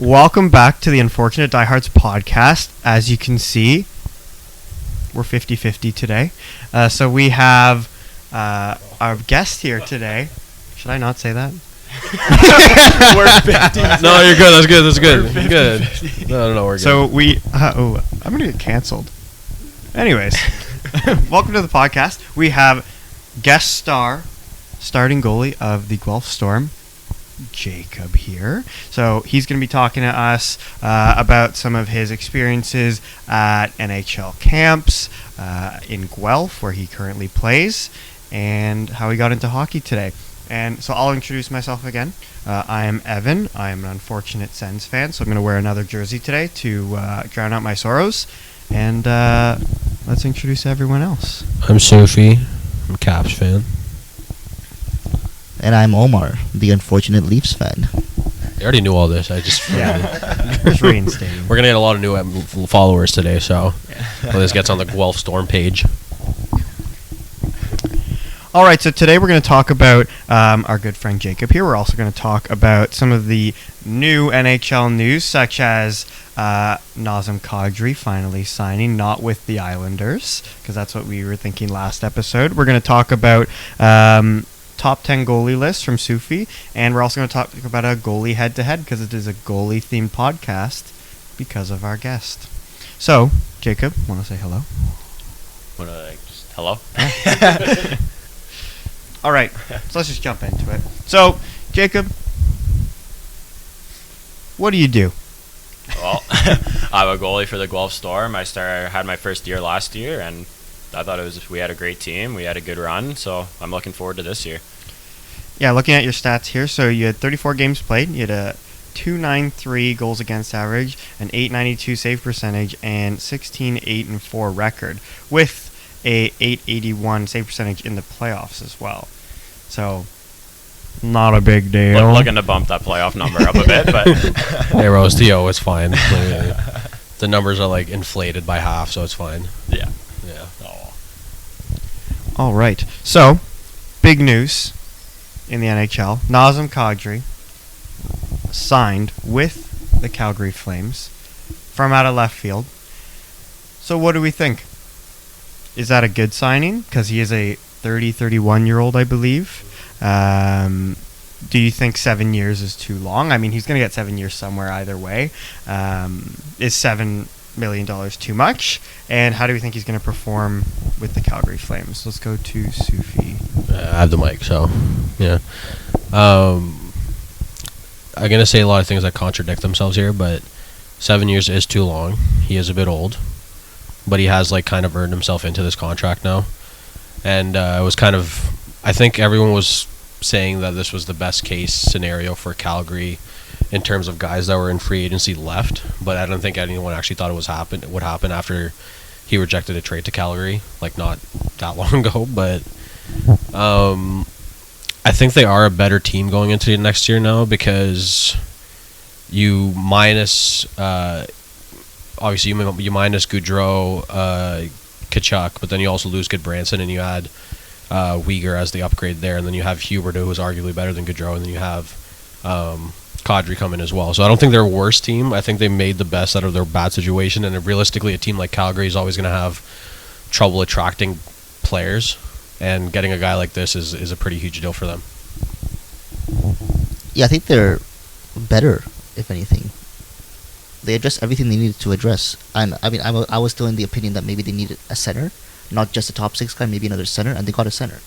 Welcome back to the Unfortunate Diehards podcast. As you can see, we're 50-50 today. So we have our guest here today. Should I not say that? We're 50. No, you're good. That's good. We're 50, Good. 50. No, we're good. So I'm going to get canceled. Anyways, welcome to the podcast. We have guest starting goalie of the Guelph Storm, Jacob here. So he's going to be talking to us about some of his experiences at NHL camps in Guelph, where he currently plays, and how he got into hockey today. And so I'll introduce myself again. I am Evan. I am an Unfortunate Sens fan, so I'm going to wear another jersey today to drown out my sorrows. And let's introduce everyone else. I'm Sophie. I'm a Caps fan. And I'm Omar, the Unfortunate Leafs fan. I already knew all this. I just Just reinstating. We're gonna get a lot of new followers today, so when this gets on the Guelph Storm page. All right, so today we're going to talk about our good friend Jacob here. We're also going to talk about some of the new NHL news, such as Nazem Kadri finally signing, not with the Islanders, because that's what we were thinking last episode. We're going to talk about top 10 goalie lists from Sufi, and we're also going to talk about a goalie head-to-head, because it is a goalie-themed podcast because of our guest. So, Jacob, want to say hello? Hello? All right, so let's just jump into it. So, Jacob, what do you do? Well, I'm a goalie for the Guelph Storm. I had my first year last year, and I thought we had a great team. We had a good run, so I'm looking forward to this year. Yeah, looking at your stats here, so you had 34 games played. You had a .293 goals against average, an .892 save percentage, and 16-8-4 record, with a .881 save percentage in the playoffs as well. So, not a big deal. Looking to bump that playoff number up a bit, but Hey, Rose, T.O., it's fine. The numbers are like inflated by half, so it's fine. yeah. Yeah. Oh. All right, so big news in the NHL. Nazem Kadri signed with the Calgary Flames from out of left field. So what do we think? Is that a good signing? Because he is a 31-year-old, I believe. Do you think 7 years is too long? I mean, he's going to get 7 years somewhere either way. Is $7 million too much? And how do we think he's going to perform with the Calgary Flames? Let's go to Sufi. I have the mic, so yeah. I'm gonna say a lot of things that contradict themselves here, but 7 years is too long. He is a bit old, but he has like kind of earned himself into this contract now, and it was kind of, I think everyone was saying that this was the best case scenario for Calgary in terms of guys that were in free agency left, but I don't think anyone actually thought it would happen after he rejected a trade to Calgary, like not that long ago. But I think they are a better team going into the next year now, because you minus obviously you minus Gaudreau, Tkachuk, but then you also lose Goodbranson, and you add Weegar as the upgrade there, and then you have Huberdeau, who's arguably better than Gaudreau, and then you have Kadri come in as well. So I don't think they're a worse team. I think they made the best out of their bad situation, and realistically a team like Calgary is always going to have trouble attracting players, and getting a guy like this is a pretty huge deal for them. Yeah, I think they're better, if anything. They addressed everything they needed to address. And I mean, I was still in the opinion that maybe they needed a center, not just a top six guy, maybe another center, and they got a center.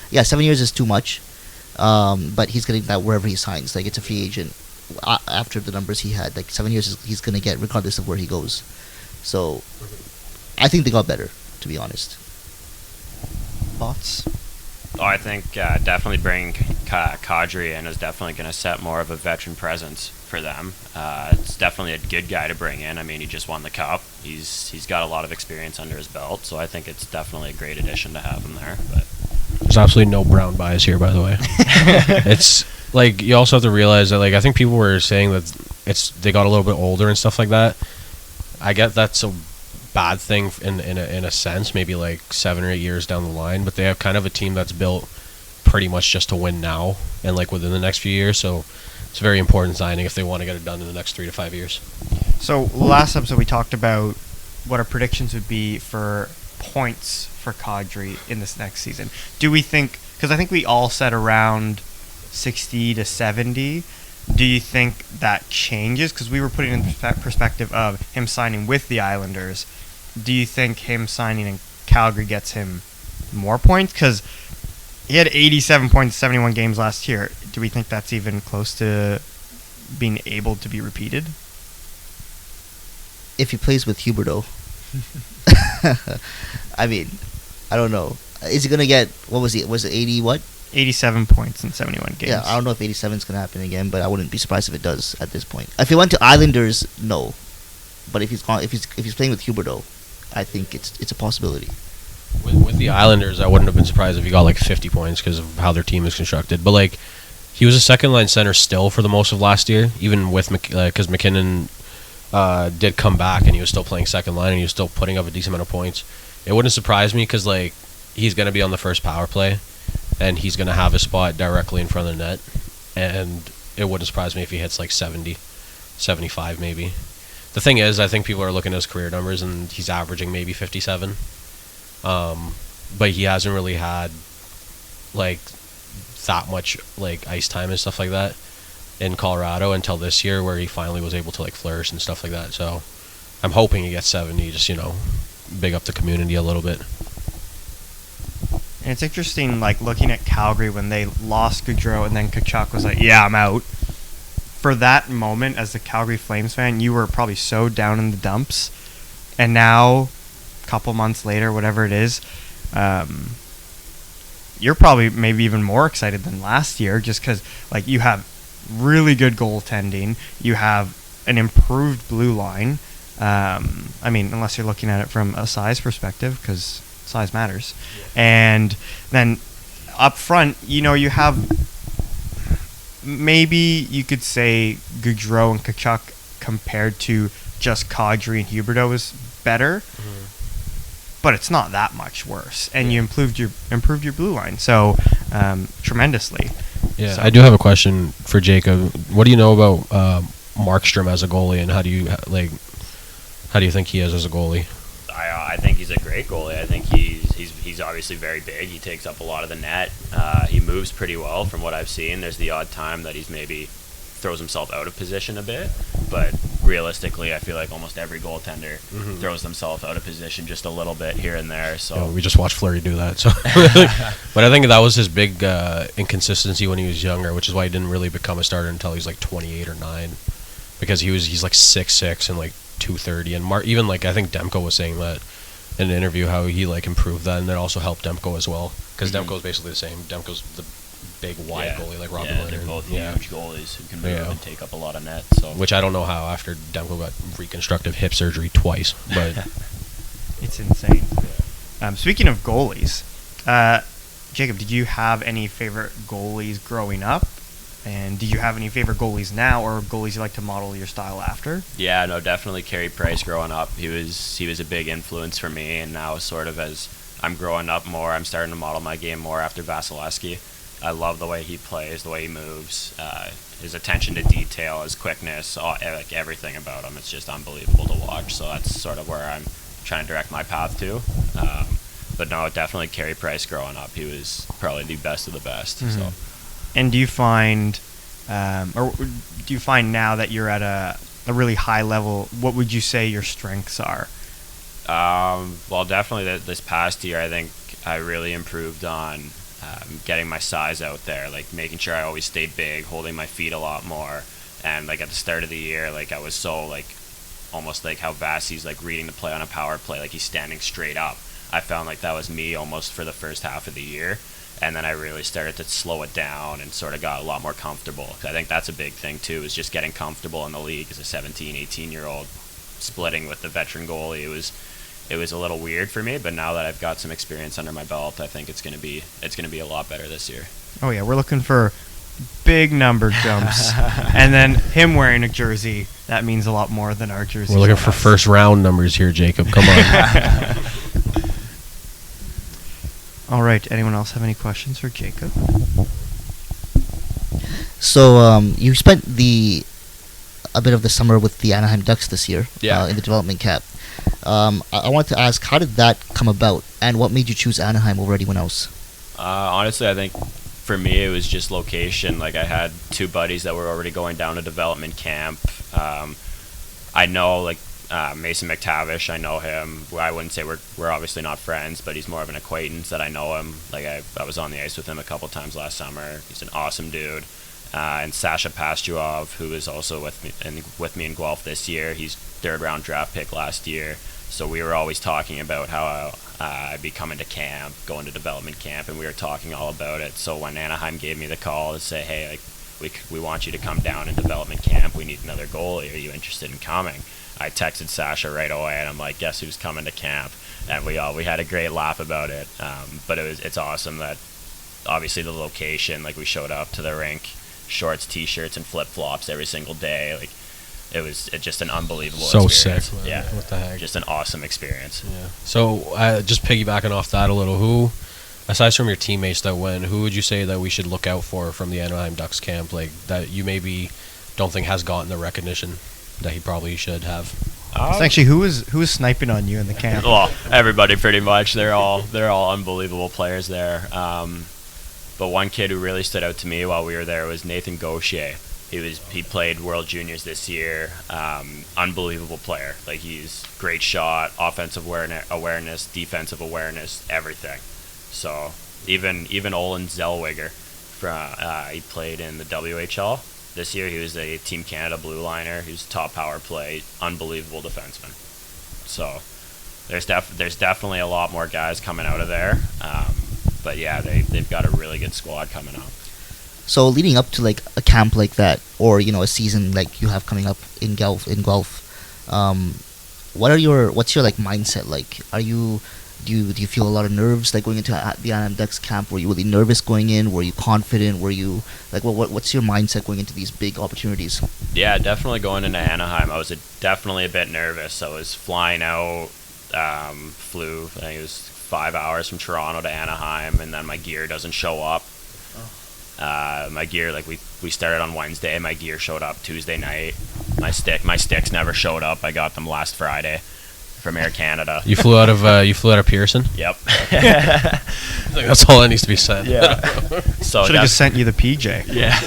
Yeah, 7 years is too much, but he's getting that wherever he signs. Like, it's a free agent. After the numbers he had, like 7 years he's going to get regardless of where he goes. So, I think they got better, to be honest. Thoughts? Oh, I think definitely bringing Kadri in is definitely going to set more of a veteran presence for them. It's definitely a good guy to bring in. I mean, he just won the Cup. He's got a lot of experience under his belt, so I think it's definitely a great addition to have him there. But There's absolutely no brown bias here, by the way. It's like, you also have to realize that, like, I think people were saying that they got a little bit older and stuff like that. I get that's a bad thing in a sense, maybe like 7 or 8 years down the line, but they have kind of a team that's built pretty much just to win now and like within the next few years. So it's a very important signing if they want to get it done in the next 3 to 5 years. So last episode we talked about what our predictions would be for points for Kadri in this next season. Do we think, because I think we all said around 60 to 70, do you think that changes? Because we were putting in perspective of him signing with the Islanders. Do you think him signing in Calgary gets him more points? Because he had 87 points, 71 games last year. Do we think that's even close to being able to be repeated? If he plays with Huberdeau. I mean, I don't know. Is he going to get, what was it 80 what? 87 points in 71 games. Yeah, I don't know if 87 is going to happen again, but I wouldn't be surprised if it does at this point. If he went to Islanders, no. But if he's playing with Huberdeau, I think it's a possibility. With the Islanders, I wouldn't have been surprised if he got like 50 points because of how their team is constructed. But like, he was a second line center still for the most of last year, even with because McKinnon did come back and he was still playing second line and he was still putting up a decent amount of points. It wouldn't surprise me because like he's going to be on the first power play and he's going to have a spot directly in front of the net, and it wouldn't surprise me if he hits like 70, 75 maybe. The thing is, I think people are looking at his career numbers and he's averaging maybe 57, but he hasn't really had like that much like ice time and stuff like that in Colorado until this year, where he finally was able to like flourish and stuff like that. So I'm hoping he gets 70, just, you know, big up the community a little bit. And it's interesting, like, looking at Calgary when they lost Gaudreau and then Tkachuk was like, yeah, I'm out. For that moment, as the Calgary Flames fan, you were probably so down in the dumps. And now, a couple months later, whatever it is, you're probably maybe even more excited than last year, just because, like, you have really good goaltending. You have an improved blue line. I mean, unless you're looking at it from a size perspective, because size matters. Yeah. And then up front, you know, you have, maybe you could say Gaudreau and Tkachuk compared to just Kadri and Huberdeau is better, but it's not that much worse. And you improved your blue line so tremendously. Yeah, so. I do have a question for Jacob. What do you know about Markstrom as a goalie, and how do you think he is as a goalie? I think he's a great goalie. I think he's obviously very big. He takes up a lot of the net. He moves pretty well from what I've seen. There's the odd time that he's maybe throws himself out of position a bit, but realistically, I feel like almost every goaltender throws themselves out of position just a little bit here and there. So we just watched Fleury do that. So, but I think that was his big inconsistency when he was younger, which is why he didn't really become a starter until he was like 28 or 9, because he's like 6'6" and like 230, and even like I think Demko was saying that in an interview, how he like improved that, and that also helped Demko as well, because Demko's basically the same. Demko's the big wide goalie like Robin Leonard. They're both huge goalies who can move and take up a lot of net. So, which I don't know how after Demko got reconstructive hip surgery twice, but it's insane. Speaking of goalies, Jacob, did you have any favorite goalies growing up? And do you have any favorite goalies now, or goalies you like to model your style after? Yeah, no, definitely Carey Price growing up. He was a big influence for me, and now sort of as I'm growing up more, I'm starting to model my game more after Vasilevsky. I love the way he plays, the way he moves, his attention to detail, his quickness, like everything about him. It's just unbelievable to watch. So that's sort of where I'm trying to direct my path to. But no, definitely Carey Price growing up. He was probably the best of the best. Mm-hmm. So. And do you find now that you're at a really high level, what would you say your strengths are? Well, definitely this past year, I think I really improved on getting my size out there, like making sure I always stayed big, holding my feet a lot more. And like at the start of the year, like I was so like almost like how Vasi's like reading the play on a power play, like he's standing straight up. I found like that was me almost for the first half of the year. And then I really started to slow it down and sort of got a lot more comfortable. I think that's a big thing, too, is just getting comfortable in the league as a 17, 18-year-old, splitting with the veteran goalie. It was a little weird for me, but now that I've got some experience under my belt, I think it's going to be a lot better this year. Oh, yeah, we're looking for big number jumps. And then him wearing a jersey, that means a lot more than our jersey. We're looking for first-round numbers here, Jacob. Come on. All right. Anyone else have any questions for Jacob? So you spent a bit of the summer with the Anaheim Ducks this year. Yeah. In the development camp. I wanted to ask, how did that come about, and what made you choose Anaheim over anyone else? Honestly, I think for me it was just location. Like, I had two buddies that were already going down to development camp. I know, like, Mason Mctavish. I know him. I wouldn't say we're obviously not friends, but he's more of an acquaintance that I know him. Like, I was on the ice with him a couple times last summer. He's an awesome dude. And Sasha Pastyov, who is also with me in Guelph this year. He's third-round draft pick last year. So we were always talking about how I'd be coming to camp, going to development camp, and we were talking all about it. So when Anaheim gave me the call to say, hey, like, we want you to come down in development camp, we need another goalie, are you interested in coming? I texted Sasha right away, and I'm like, guess who's coming to camp? And we had a great laugh about it. But it's awesome that obviously the location, like, we showed up to the rink, shorts, t-shirts, and flip-flops every single day. Like, it's just an unbelievable experience. Sick, man. Yeah. What the heck? Just an awesome experience. Yeah. So, just piggybacking off that a little, who, aside from your teammates that win, who would you say that we should look out for from the Anaheim Ducks camp, like, that you maybe don't think has gotten the recognition that he probably should have? It's actually who was sniping on you in the camp? Well, everybody pretty much. They're all unbelievable players there. But one kid who really stood out to me while we were there was Nathan Gautier. He played World Juniors this year. Unbelievable player. Like, he's great shot, offensive awareness, defensive awareness, everything. So even Olin Zellweger, he played in the WHL this year. He was a Team Canada blue liner. He was top power play, unbelievable defenseman. So there's definitely a lot more guys coming out of there. But yeah, they've got a really good squad coming up. So leading up to like a camp like that, or a season like you have coming up in Guelph, what's your like mindset like? Do you feel a lot of nerves like going into the Anaheim Ducks camp? Were you really nervous going in? Were you confident? Were you like what's your mindset going into these big opportunities? Yeah, definitely going into Anaheim, I was definitely a bit nervous. I was flying out, flew, I think it was 5 hours from Toronto to Anaheim, and then my gear doesn't show up. My gear, like, we started on Wednesday. My gear showed up Tuesday night. My sticks never showed up. I got them last Friday from Air Canada. You flew out of Pearson? Yep. That's all that needs to be said. Yeah. So should have just sent you the PJ. Yeah.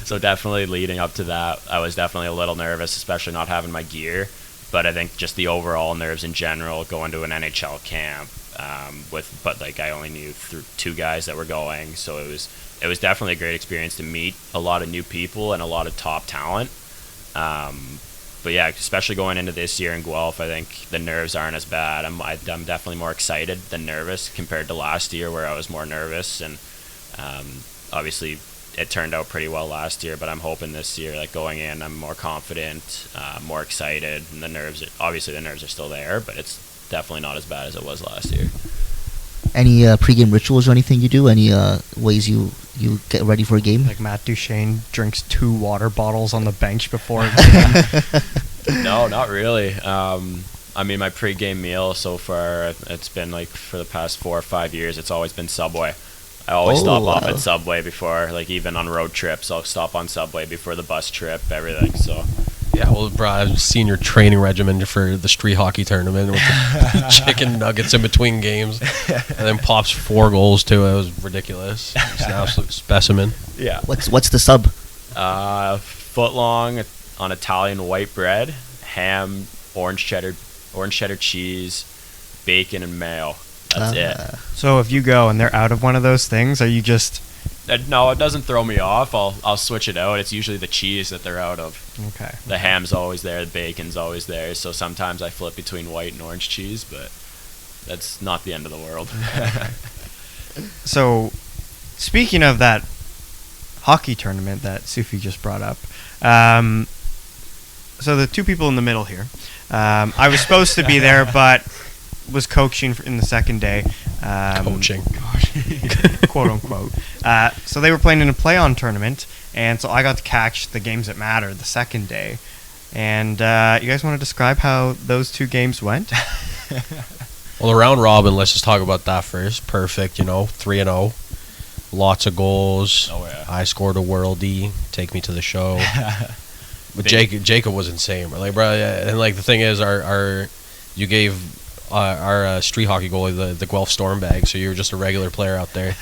So definitely leading up to that, I was definitely a little nervous, especially not having my gear. But I think just the overall nerves in general, going to an NHL camp, but I only knew two guys that were going, so it was definitely a great experience to meet a lot of new people and a lot of top talent. But yeah, especially going into this year in Guelph, I think the nerves aren't as bad. I'm definitely more excited than nervous compared to last year, where I was more nervous. And obviously, it turned out pretty well last year. But I'm hoping this year, like, going in, I'm more confident, more excited, and the nerves are still there, but it's definitely not as bad as it was last year. Any pregame rituals or anything you do? Any ways you get ready for a game? Like Matt Duchene drinks 2 water bottles on the bench before a game. No, not really. I mean, my pregame meal so far, it's been like for the past 4 or 5 years, it's always been Subway. I always stop off at Subway before, like, even on road trips, I'll stop on Subway before the bus trip, everything, so. Yeah, well, bro, I've seen your training regimen for the street hockey tournament with the chicken nuggets in between games, and then pops 4 goals too. It was ridiculous. It's an absolute specimen. Yeah. What's the sub? Foot long on Italian white bread, ham, orange cheddar cheese, bacon, and mayo. That's it. So if you go and they're out of one of those things, are you just... No, it doesn't throw me off. I'll switch it out. It's usually the cheese that they're out of. Okay. The ham's always there. The bacon's always there. So sometimes I flip between white and orange cheese, but that's not the end of the world. So, speaking of that hockey tournament that Sufi just brought up, so the 2 people in the middle here, I was supposed to be there, but was coaching in the second day. Coaching. Quote unquote. So they were playing in a play-on tournament, and so I got to catch the games that mattered the second day. And you guys want to describe how those 2 games went? Well, the round robin, let's just talk about that first. Perfect, 3-0. lots of goals. Oh, yeah. I scored a worldie. Take me to the show. But Jacob was insane, bro. Like, bro, yeah, and like the thing is, you gave our street hockey goalie the Guelph Storm bag, so you were just a regular player out there.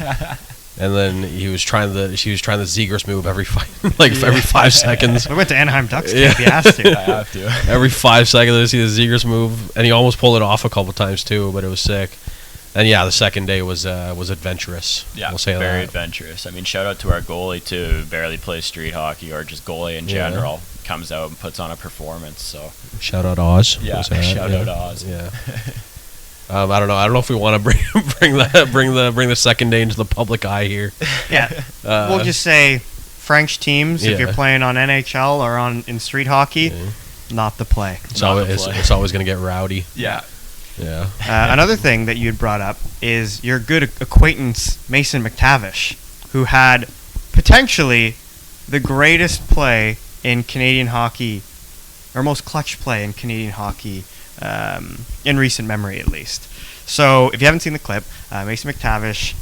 And then she was trying the Zegers move every 5 seconds. We went to Anaheim Ducks Yeah. camp. He has to. I have to. Every 5 seconds, I see the Zegers move, and he almost pulled it off a couple times too, but it was sick. And yeah, the second day was adventurous. Yeah, we'll say very that. adventurous. I mean, shout out to our goalie too. Barely plays street hockey or just goalie in Yeah. general. Comes out and puts on a performance. So Shout out Oz. yeah, We'll say that, shout yeah. out Oz. Yeah. I don't know if we want to bring the second day into the public eye here. Yeah. We'll just say French teams, if you're Yeah. playing on NHL or in street hockey, Yeah. not the play. It's Not always, the play. it's always going to get rowdy. Yeah. Yeah. Another thing that you had brought up is your good acquaintance Mason Mctavish, who had potentially the greatest play in Canadian hockey, or most clutch play in Canadian hockey, in recent memory at least. So if you haven't seen the clip, Mason Mctavish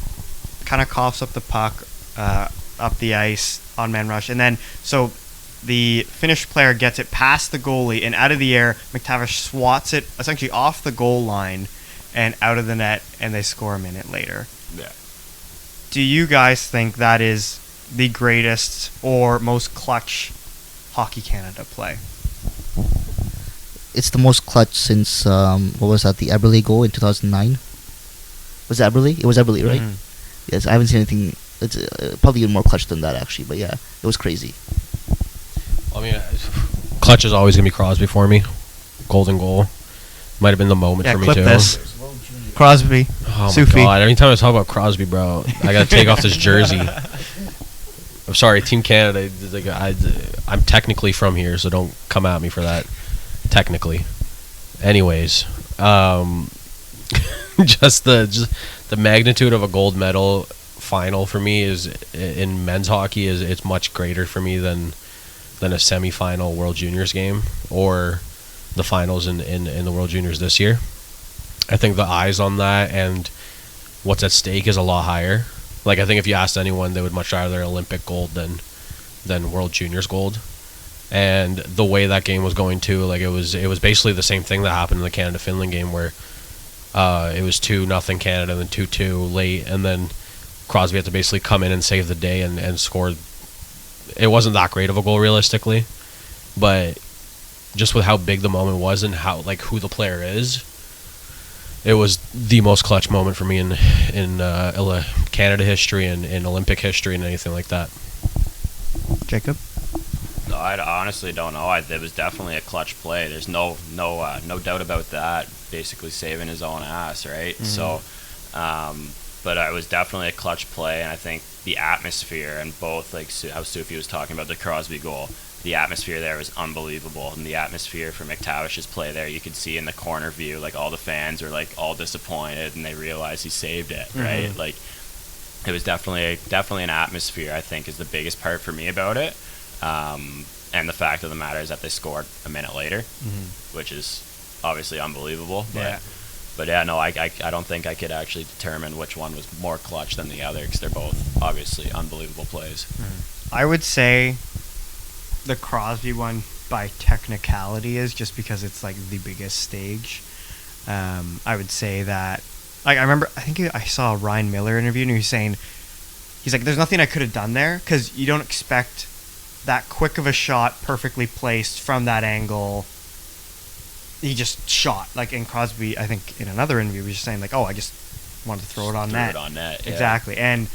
kind of coughs up the puck up the ice on man rush, and then so the Finnish player gets it past the goalie and out of the air. McTavish swats it essentially off the goal line and out of the net, and they score a minute later. Yeah. Do you guys think that is the greatest or most clutch Hockey Canada play? It's the most clutch since what was that? The Eberle goal in 2009. Was it Eberle? It was Eberle, right? Mhm. Yes, I haven't seen anything. It's probably even more clutch than that, actually. But yeah, it was crazy. I mean, clutch is always going to be Crosby for me. Golden goal. Might have been the moment Yeah, for me clip too. this. Crosby, Oh my Sufi. god! Every time I talk about Crosby, bro, I gotta take off this jersey. I'm sorry, Team Canada. I'm technically from here, so don't come at me for that. Technically, anyways, just the magnitude of a gold medal final for me is in men's hockey is it's much greater for me than a semifinal World Juniors game or the finals in the World Juniors this year. I think the eyes on that and what's at stake is a lot higher. Like, I think if you asked anyone, they would much rather Olympic gold than World Juniors gold. And the way that game was going too, like it was basically the same thing that happened in the Canada-Finland game where it was 2-0 Canada, then 2-2 late, and then Crosby had to basically come in and save the day and score. It wasn't that great of a goal realistically, but just with how big the moment was and how who the player is, it was the most clutch moment for me in Canada history and in Olympic history and anything like that. Jacob? No, I honestly don't know. It was definitely a clutch play. There's no doubt about that. Basically saving his own ass, right? Mm-hmm. So, but it was definitely a clutch play, and I think the atmosphere and both how Sufi was talking about the Crosby goal. The atmosphere there was unbelievable, and the atmosphere for McTavish's play there, you could see in the corner view, all the fans were all disappointed, and they realized he saved it, right? Mm-hmm. It was definitely an atmosphere. I think is the biggest part for me about it, and the fact of the matter is that they scored a minute later, which is obviously unbelievable. But yeah, no, I don't think I could actually determine which one was more clutch than the other because they're both obviously unbelievable plays. I would say the Crosby one by technicality is just because it's the biggest stage. I would say that I remember I think I saw a Ryan Miller interview and he was saying there's nothing I could have done there because you don't expect that quick of a shot perfectly placed from that angle. He just shot and Crosby I think in another interview was just saying I just wanted to throw it on net. Yeah. Exactly. And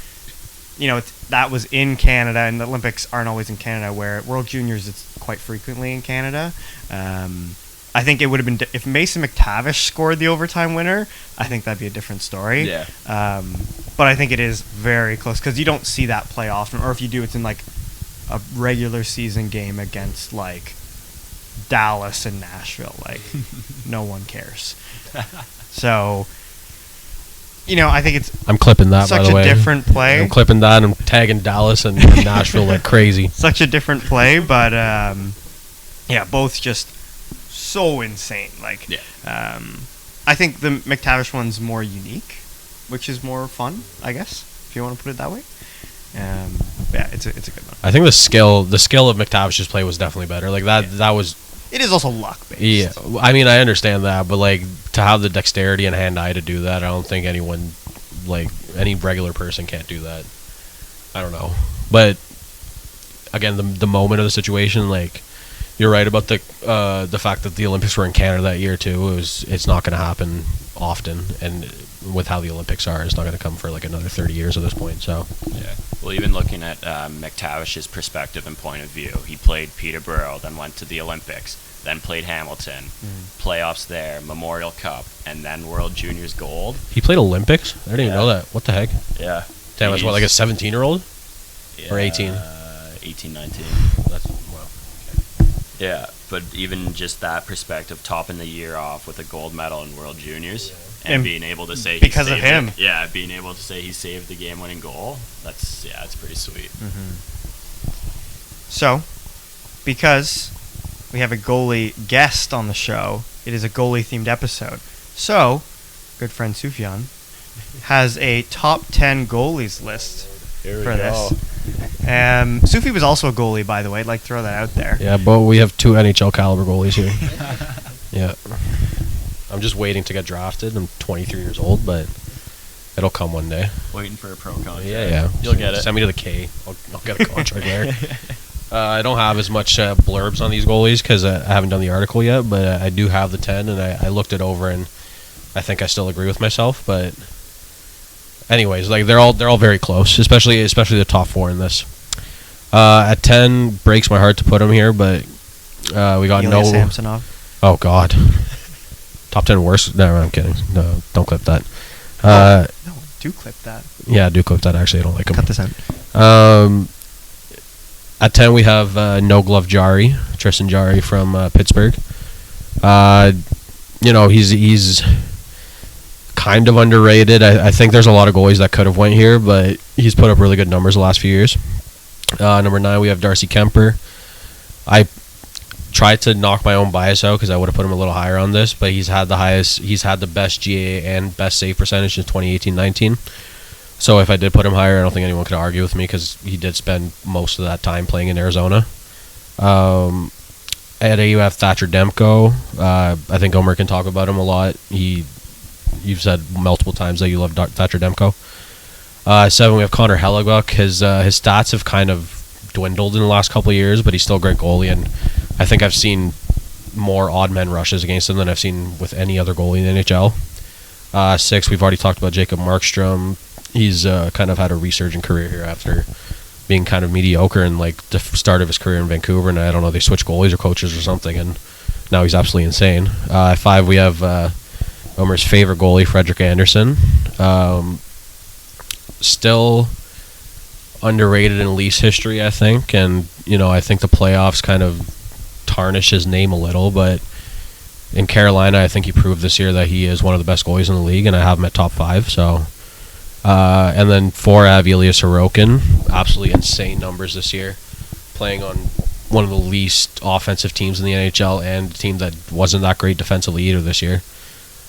that was in Canada, and the Olympics aren't always in Canada, where World Juniors it's quite frequently in Canada. I think it would have been if Mason McTavish scored the overtime winner, I think that'd be a different story. Yeah. But I think it is very close because you don't see that play often, or if you do, it's in a regular season game against Dallas and Nashville. No one cares. So, I think it's I'm clipping that, such by the way. a different play. I'm clipping that and I'm tagging Dallas and Nashville like crazy. Such a different play, but both just so insane. I think the McTavish one's more unique, which is more fun, I guess. if you want to put it that way. Yeah, it's a good one. I think the skill of McTavish's play was definitely better. Like that was. It is also luck based. Yeah, I mean, I understand that, but like to have the dexterity and hand-eye to do that, I don't think anyone, like any regular person, can't do that. I don't know, but again, the moment of the situation, like you're right about the fact that the Olympics were in Canada that year too. It's not going to happen often, and with how the Olympics are, it's not going to come for like another 30 years at this point. So yeah. Well, even looking at McTavish's perspective and point of view, he played Peterborough, then went to the Olympics, then played Hamilton, playoffs there, Memorial Cup, and then World Juniors gold. he played Olympics. I didn't even know that. What the heck? Yeah. Damn, that's what, like a 17-year-old or 18? 18, 19. That's wow. Yeah, but even just that perspective, topping the year off with a gold medal in World Juniors, and being able to say because of him, being able to say he saved the game-winning goal. That's pretty sweet. So, because we have a goalie guest on the show, it is a goalie-themed episode. So, good friend Sufjan has a top 10 goalies list for this. Sufi was also a goalie, by the way. I'd like to throw that out there. Yeah, but we have 2 NHL caliber goalies here. Yeah. I'm just waiting to get drafted. I'm 23 years old, but it'll come one day. Waiting for a pro contract. Yeah. You'll get it. Send me to the K. I'll get a contract there. I don't have as much blurbs on these goalies because I haven't done the article yet, but I do have the 10, and I looked it over, and I think I still agree with myself. But anyways, like they're all very close, especially the top 4 in this. At 10, breaks my heart to put them here, but we got Ilya Samsonov. Oh God. Top 10 worst? No, I'm kidding. No, don't clip that. No, do clip that. Yeah, do clip that. Actually, I don't like him. Cut this out. At 10, we have No Glove Jari, Tristan Jari from Pittsburgh. He's kind of underrated. I think there's a lot of goalies that could have went here, but he's put up really good numbers the last few years. Number 9, we have Darcy Kemper. I tried to knock my own bias out because I would have put him a little higher on this, but he's had the best GA and best save percentage in 2018-19. So if I did put him higher, I don't think anyone could argue with me because he did spend most of that time playing in Arizona. At 8, you have Thatcher Demko. I think Omer can talk about him a lot. You've said multiple times that you love Thatcher Demko. 7, we have Conor Heligock. His stats have kind of dwindled in the last couple of years, but he's still a great goalie, and I think I've seen more odd men rushes against him than I've seen with any other goalie in the NHL. 6, we've already talked about Jacob Markstrom. He's kind of had a resurgent career here after being kind of mediocre in like the start of his career in Vancouver, and I don't know, they switched goalies or coaches or something, and now he's absolutely insane. At 5, we have Omer's favorite goalie, Frederik Andersen. Still underrated in Leafs history, I think, and I think the playoffs kind of tarnish his name a little, but in Carolina, I think he proved this year that he is one of the best goalies in the league, and I have him at top 5. So, and then 4, I have Ilya Sorokin. Absolutely insane numbers this year, playing on one of the least offensive teams in the NHL and a team that wasn't that great defensively either this year.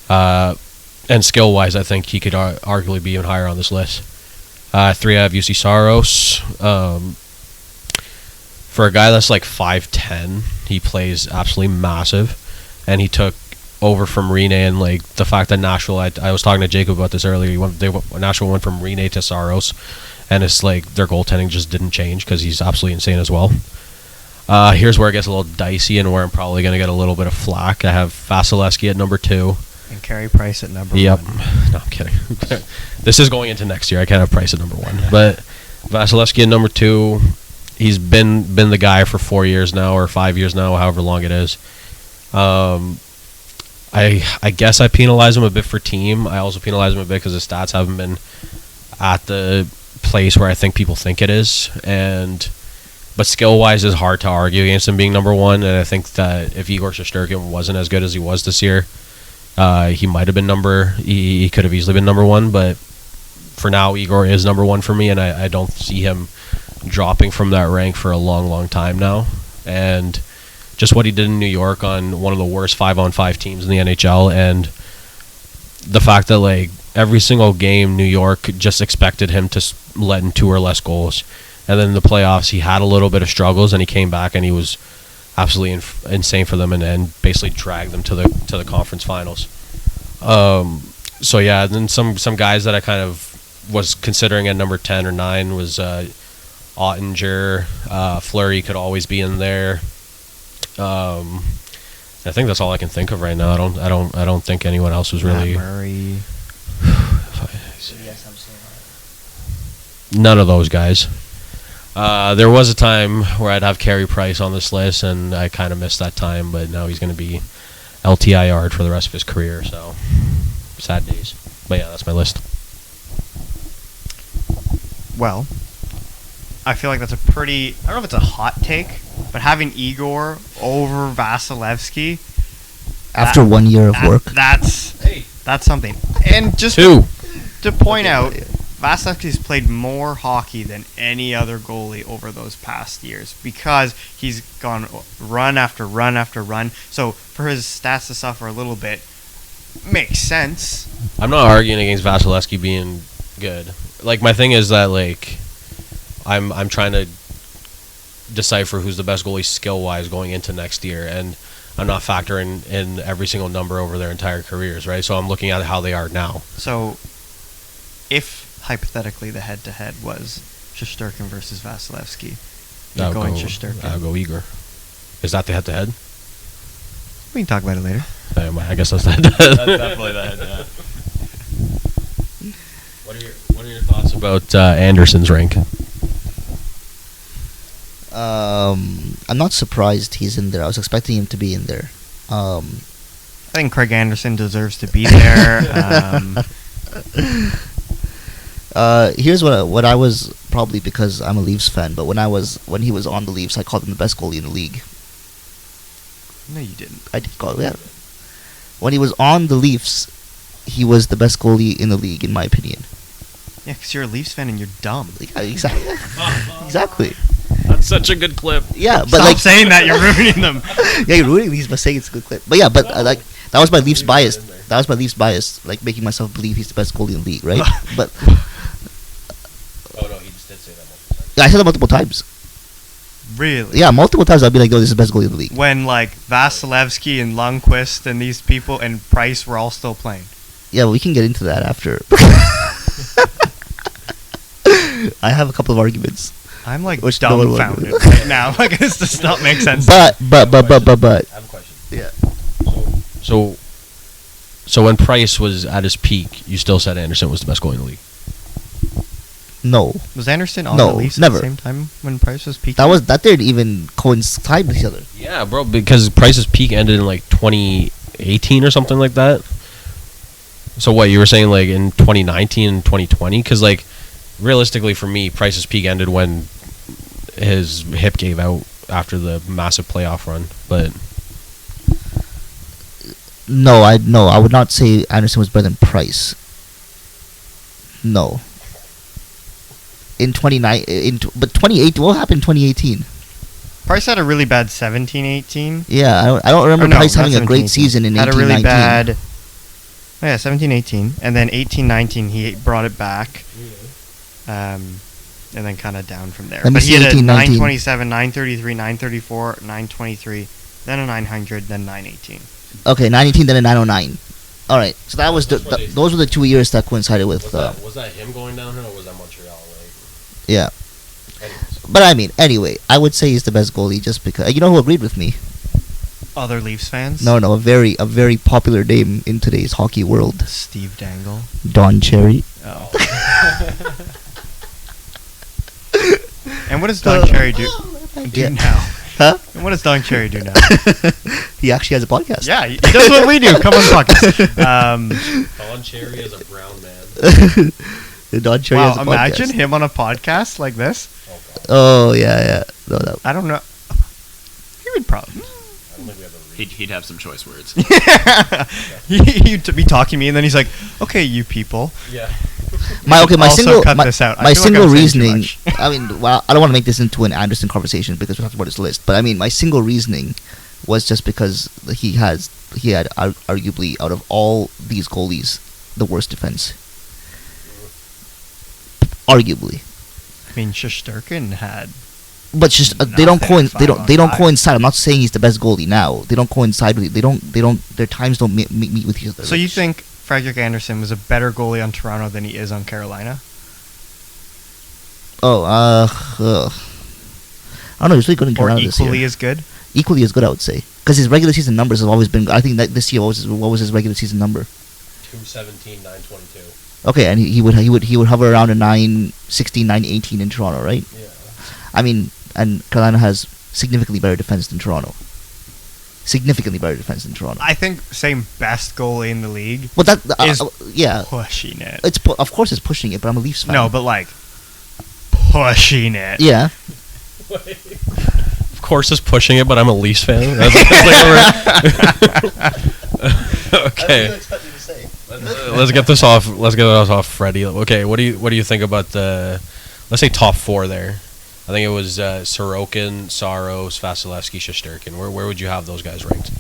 And skill-wise, I think he could arguably be even higher on this list. 3, I have UC Saros. For a guy that's like 5'10", he plays absolutely massive, and he took over from Rene, and like the fact that Nashville, I was talking to Jacob about this earlier. Nashville went from Rene to Saros, and it's like their goaltending just didn't change because he's absolutely insane as well. Here's where it gets a little dicey and where I'm probably going to get a little bit of flack. I have Vasilevsky at number 2. And Carey Price at number 1. Yep. No, I'm kidding. This is going into next year. I can't have Price at number 1. But Vasilevsky at number 2, he's been the guy for 4 years now, or 5 years now, however long it is. I guess I penalize him a bit for team. I also penalize him a bit because his stats haven't been at the place where I think people think it is. But skill-wise, it's hard to argue against him being number 1. And I think that if Igor Shesterkin wasn't as good as he was this year, he might have been he could have easily been number 1. But for now, Igor is number 1 for me, and I don't see him dropping from that rank for a long, long time now. And just what he did in New York on one of the worst 5-on-5 teams in the NHL, and the fact that like every single game, New York just expected him to let in 2 or less goals. And then in the playoffs, he had a little bit of struggles, and he came back and he was absolutely insane for them, and basically dragged them to the conference finals. So yeah, then some guys that I kind of was considering at number 10 or 9 was Ottinger. Fleury could always be in there. I think that's all I can think of right now. I don't think anyone else was really. Matt Murray. None of those guys. There was a time where I'd have Carey Price on this list, and I kind of missed that time, but now he's going to be LTIR'd for the rest of his career, so sad days. But yeah, that's my list. Well, I feel like that's a pretty, I don't know if it's a hot take, but having Igor over Vasilevsky After 1 year of work. That's something. And just 2. to point out, Vasilevsky's played more hockey than any other goalie over those past years because he's gone run after run after run. So for his stats to suffer a little bit makes sense. I'm not arguing against Vasilevsky being good. Like, my thing is that, like, I'm trying to decipher who's the best goalie skill-wise going into next year, and I'm not factoring in every single number over their entire careers, right? So I'm looking at how they are now. So if hypothetically the head-to-head was Shesterkin versus Vasilevsky, you're going Shesterkin. I'll go Igor. Is that the head-to-head? We can talk about it later. I guess that's the head-to-head. That's definitely the head. What are your thoughts about Anderson's rank? I'm not surprised he's in there. I was expecting him to be in there. I think Craig Anderson deserves to be there. Here's what I was, probably because I'm a Leafs fan, but when he was on the Leafs, I called him the best goalie in the league. No, you didn't. I did call him, yeah. When he was on the Leafs, he was the best goalie in the league, in my opinion. Yeah, because you're a Leafs fan and you're dumb. Yeah, exactly. Exactly. That's such a good clip. Yeah, but Stop saying that. You're ruining them. Yeah, you're ruining these by saying it's a good clip. But yeah, like that was my Leafs bias. That was my Leafs bias, like making myself believe he's the best goalie in the league, right? But Oh no, he just did say that multiple times. yeah, I said it multiple times. Really? Yeah, multiple times. I'll be like, "Oh, this is the best goalie in the league." When like Vasilevsky and Lundqvist and these people and Price were all still playing. Yeah, we can get into that after. I have a couple of arguments. I'm like Which no one will dumbfounded do. right now. Like this does not make sense. But I have a question. yeah. So when Price was at his peak, you still said Anderson was the best goalie in the league. No, Was Anderson on No, the Leafs never. at the same time when Price was peaking? that didn't even coincide with each other. Yeah, bro, because Price's peak ended in like 2018 or something like that. So what, you were saying like in 2019 and 2020? Because like realistically for me, Price's peak ended when his hip gave out after the massive playoff run. But No, I would not say Anderson was better than Price. No. But 2018. What happened in 2018? Price had a really bad 17-18. Yeah, I don't remember Or no, Price not having a great 17-18. season in Had a 18-19. really bad. Oh yeah, 17-18, and then 18-19 he brought it back, and then kind of down from there. Let me But see he had a 18-19. 927, 933, 934, 923, then a 900, then 918. Okay, 918, then a 909. All right, so that was That's what they- those were the 2 years that coincided with. was that him going downhill or was that Montreal? Like, Yeah, anyways. but I mean, anyway, I would say he's the best goalie just because. You know who agreed with me? Other Leafs fans? No, a very popular name in today's hockey world, Steve Dangle. Don Cherry. Oh. And what does Don Cherry do Yeah. now? Huh? And what does Don Cherry do now? He actually has a podcast. Yeah, he does what we do. Come on the podcast. Don Cherry is a brown man. Don Cherry has a Wow, podcast. imagine him on a podcast like this. Oh yeah. No, no. I don't know. He would probably. I don't think we have a He'd have some choice words. He'd be talking to me, and then he's like, "Okay, you people." Yeah. My Also single cut this out. I my feel like single I'm saying too reasoning. much. I mean, well, I don't want to make this into an Anderson conversation because we're talking about his list. But I mean, my single reasoning was just because he had arguably out of all these goalies the worst defense. Arguably. I mean, Shesterkin had. But just they don't Nothing at they don't 5-on-5. coincide. I'm not saying he's the best goalie now. They don't coincide with they don't their times don't meet with each other. So you think Frederick Anderson was a better goalie on Toronto than he is on Carolina? Oh, I don't know. He's really good in Or Toronto this year. equally as good? Equally as good, I would say, because his regular season numbers have always been. I think that this year, what was his regular season number? 217, 922. Okay, and he would hover around a 916, 918 in Toronto, right? Yeah. I mean, and Carolina has significantly better defense than Toronto. Significantly better defense than Toronto. I think saying best goalie in the league Well, that is yeah, pushing it. it's of course it's pushing it, but I'm a Leafs fan. No, but like pushing it. yeah, Of course, it's pushing it, but I'm a Leafs fan. Okay. Let's get this off. Let's get this off, Freddie. Okay, what do you think about the, let's say top four there? I think it was Sorokin, Saros, Vasilevsky, Shesterkin. Where would you have those guys ranked?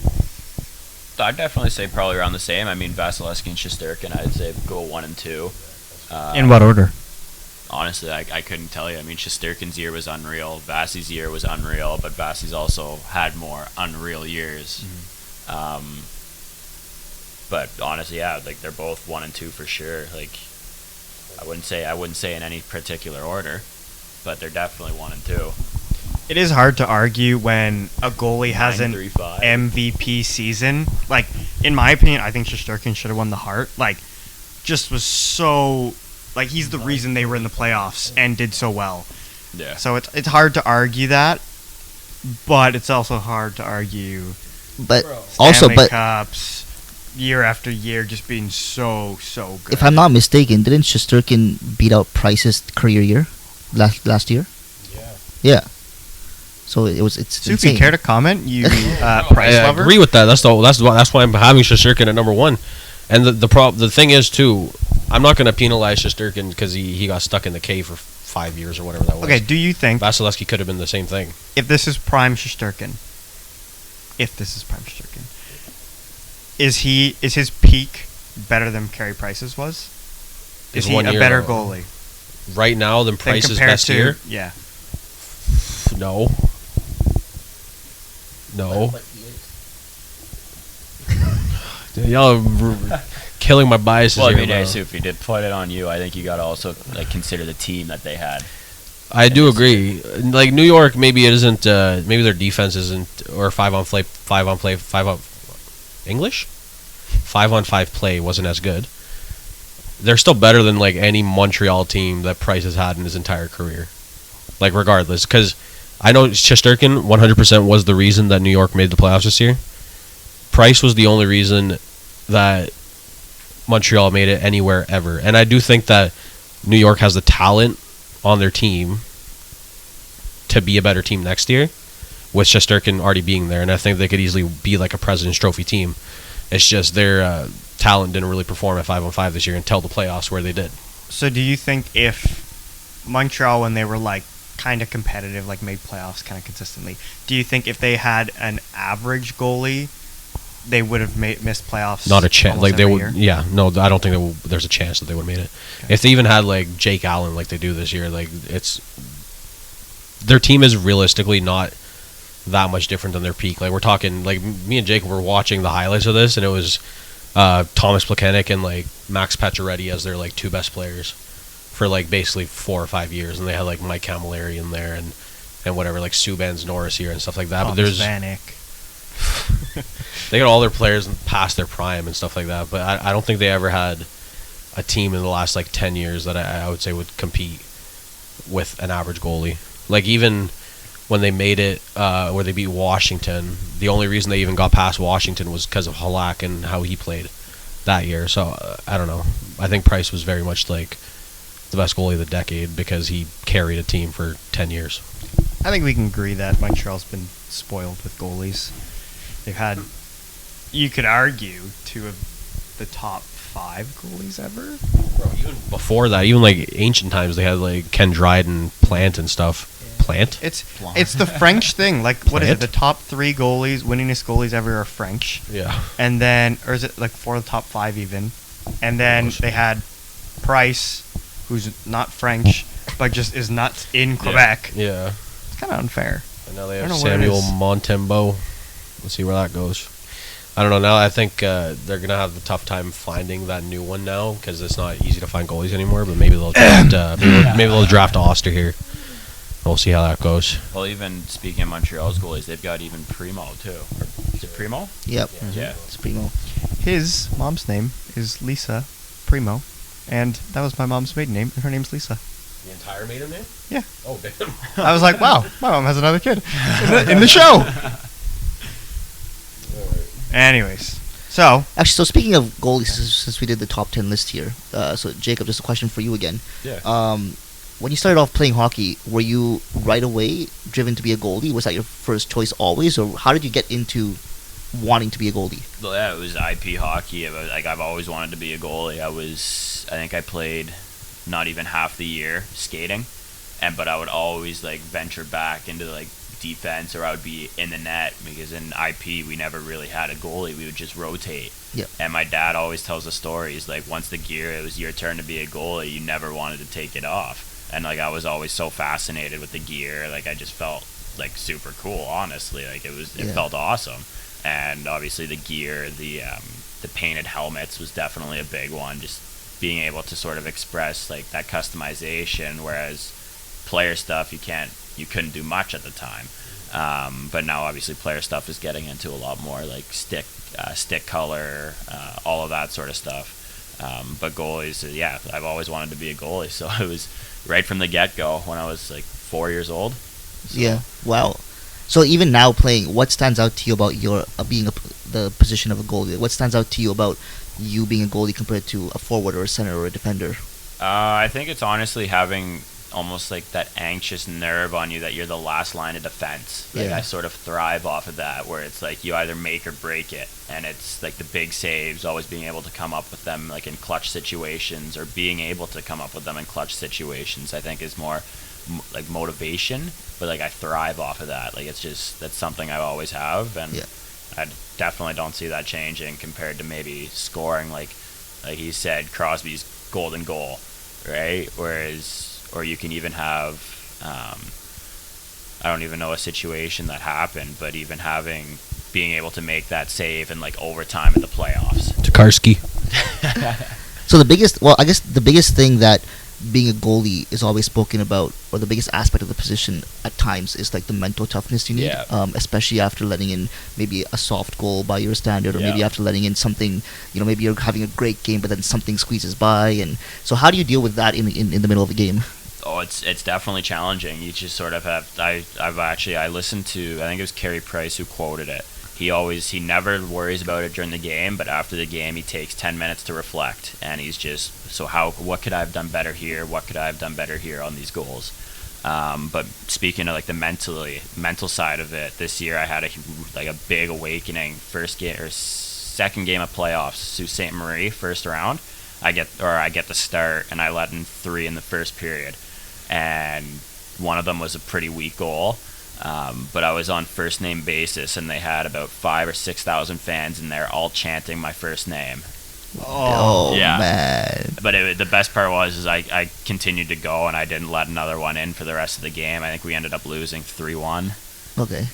I'd definitely say probably around the same. I mean, Vasilevsky and Shesterkin, I'd say go 1 and 2. In what order? Honestly, I couldn't tell you. I mean, Shesterkin's year was unreal. Vasi's year was unreal, but Vasi's also had more unreal years. But honestly, yeah, like they're both 1 and 2 for sure. Like I wouldn't say in any particular order, but they're definitely 1 and 2. It is hard to argue when a goalie has an 9-3-5. MVP season. Like, in my opinion, I think Shesterkin should have won the Hart. Like, just was so... Like, he's the reason they were in the playoffs and did so well. Yeah. So it's hard to argue that, but it's also hard to argue but Stanley Cups year after year just being so good. if I'm not mistaken, didn't Shesterkin beat out Price's career year last year? Yeah. Yeah. So it's Sufi, insane. care to comment? You Price I lover? agree with that. That's why I'm having Shesterkin at number 1. And the thing is too, I'm not going to penalize Shesterkin because he got stuck in the cave for 5 years or whatever that was. Okay, do you think Vasilevsky could have been the same thing. if this is prime Shesterkin, is his peak better than Carey Price's was? Is His he 1 a year, better though. goalie Right now than than Price's compared best to year? Yeah. No. No. Y'all are killing my biases Well, I here, mean, bro. if you did put it on you, I think you got to also like consider the team that they had. I do agree. Like New York, maybe it isn't. Maybe their defense isn't, or 5-on-5 English, 5-on-5 play wasn't as good. They're still better than like any Montreal team that Price has had in his entire career. Like regardless, because I know Shesterkin 100% was the reason that New York made the playoffs this year. Price was the only reason that Montreal made it anywhere ever. And I do think that New York has the talent on their team to be a better team next year, with Shesterkin already being there. And I think they could easily be like a President's Trophy team. It's just their talent didn't really perform at 5-on-5 this year until the playoffs where they did. So do you think if Montreal, when they were like kind of competitive, like made playoffs kind of consistently, do you think if they had an average goalie, they would have missed playoffs? Not a chance. almost Like they every would. year? Yeah. No, I don't think there's a chance that they would have made it. Okay. If they even had like Jake Allen, like they do this year, like their team is realistically not that much different than their peak. Like we're talking, like me and Jake were watching the highlights of this, and it was Thomas Plekanec and like Max Pacioretty as their like 2 best players for like basically 4 or 5 years, and they had like Mike Camilleri in there and whatever, like Subban's Norris here and stuff like that. But Thomas there's Vanek. they got all their players past their prime and stuff like that, but I don't think they ever had a team in the last like 10 years that I would say would compete with an average goalie. Like even when they made it where they beat Washington, the only reason they even got past Washington was because of Halak and how he played that year. So I don't know. I think Price was very much like the best goalie of the decade because he carried a team for 10 years. I think we can agree that Montreal's been spoiled with goalies. They've had, you could argue, 2 of the top 5 goalies ever. Bro, even before that, even like ancient times, they had like Ken Dryden, Plant and stuff. Plant? It's the French thing. Like, what is it? Plant? The top 3 goalies, winningest goalies ever are French. Yeah. And then, or is it like 4 of the top 5 even? And then they had Price, who's not French, but just is not in Quebec. Yeah. It's kind of unfair. And now they I have don't know where it Samuel is. Montembeau. Let's see where that goes. I don't know. Now I think they're going to have a tough time finding that new one now because it's not easy to find goalies anymore, but maybe they'll draft, maybe they'll draft Oster here. We'll see how that goes. Well, even speaking of Montreal's goalies, they've got even Primo too. Is it Primo? Yep. Yeah. It's Primo. His mom's name is Lisa Primo, and that was my mom's maiden name, and her name's Lisa. The entire maiden name? Yeah. Oh, damn. I was like, wow, my mom has another kid in the show. Anyways, so Actually, so speaking of goalies, since we did the top 10 list here, so Jacob, just a question for you again. Yeah. When you started off playing hockey, were you right away driven to be a goalie? Was that your first choice always, or how did you get into wanting to be a goalie? Well, yeah, it was IP hockey. I've always wanted to be a goalie. I think I played not even half the year skating, but I would always like venture back into like defense, or I would be in the net, because in IP we never really had a goalie. We would just rotate. Yep. And my dad always tells the stories like once it was your turn to be a goalie, you never wanted to take it off. And like I was always so fascinated with the gear. Like I just felt like super cool, honestly. Like it felt awesome. And obviously the gear, the painted helmets was definitely a big one. Just being able to sort of express like that customization, whereas player stuff you couldn't do much at the time. But now obviously player stuff is getting into a lot more like stick color, all of that sort of stuff. But goalies, yeah, I've always wanted to be a goalie, so it was right from the get-go when I was like 4 years old. So. Yeah. Wow. So even now playing, what stands out to you about your the position of a goalie? What stands out to you about you being a goalie compared to a forward or a center or a defender? I think it's honestly having almost like that anxious nerve on you that you're the last line of defense. Like Yeah. I sort of thrive off of that, where it's like you either make or break it, and it's like the big saves, always being able to come up with them like in clutch situations, or being able to come up with them in clutch situations, I think is more like motivation. But like I thrive off of that. Like that's something I always have, and Yeah. I definitely don't see that changing compared to maybe scoring like he said, Crosby's golden goal, right? Or you can even have, I don't even know a situation that happened, but even being able to make that save in like overtime in the playoffs. Tokarski. So I guess the biggest thing that being a goalie is always spoken about, or the biggest aspect of the position at times, is like the mental toughness you need, Yeah. Especially after letting in maybe a soft goal by your standard, or maybe Yeah. after letting in something, maybe you're having a great game, but then something squeezes by, and so how do you deal with that in the middle of a game? Oh, it's definitely challenging. You just sort of have. I listened to, I think it was Carey Price who quoted it. He never worries about it during the game, but after the game he takes 10 minutes to reflect, and he's just, what could I have done better here? What could I have done better here on these goals? But speaking of like the mental side of it, this year I had a big awakening. Second game of playoffs, Sault Ste. Marie, first round. I get the start, and I let in 3 in the first period, and one of them was a pretty weak goal. But I was on first name basis, and they had about 5,000 or 6,000 fans in there, all chanting my first name. Oh yeah. man. But the best part was I continued to go, and I didn't let another one in for the rest of the game. I think we ended up losing 3-1. Okay.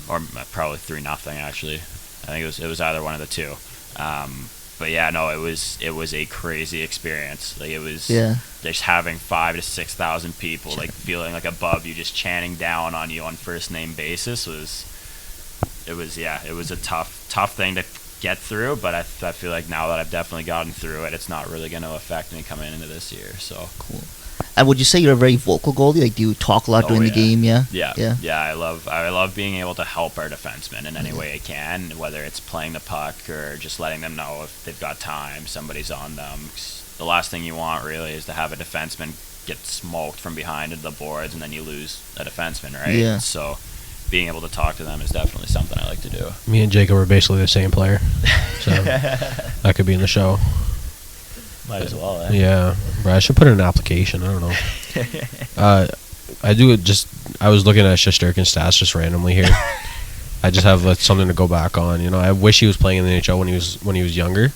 Or probably 3-0 actually. I think it was either one of the two. But yeah, no, it was a crazy experience. Like it was just having 5,000 to 6,000 people like feeling like above you, just chanting down on you on first name basis it was a tough thing to get through. But I feel like now that I've definitely gotten through it, it's not really going to affect me coming into this year. So Cool. And would you say you're a very vocal goalie? Like, do you talk a lot during the game? Yeah. Yeah. I love being able to help our defensemen in any way I can, whether it's playing the puck or just letting them know if they've got time, somebody's on them. 'Cause the last thing you want really is to have a defenseman get smoked from behind into the boards, and then you lose a defenseman, right? Yeah. So being able to talk to them is definitely something I like to do. Me and Jacob are basically the same player, so that could be in the show. Might as well, eh? Yeah, bro, I should put in an application. I don't know. I was looking at Shesterkin's stats just randomly here. I just have something to go back on. I wish he was playing in the NHL when he was younger.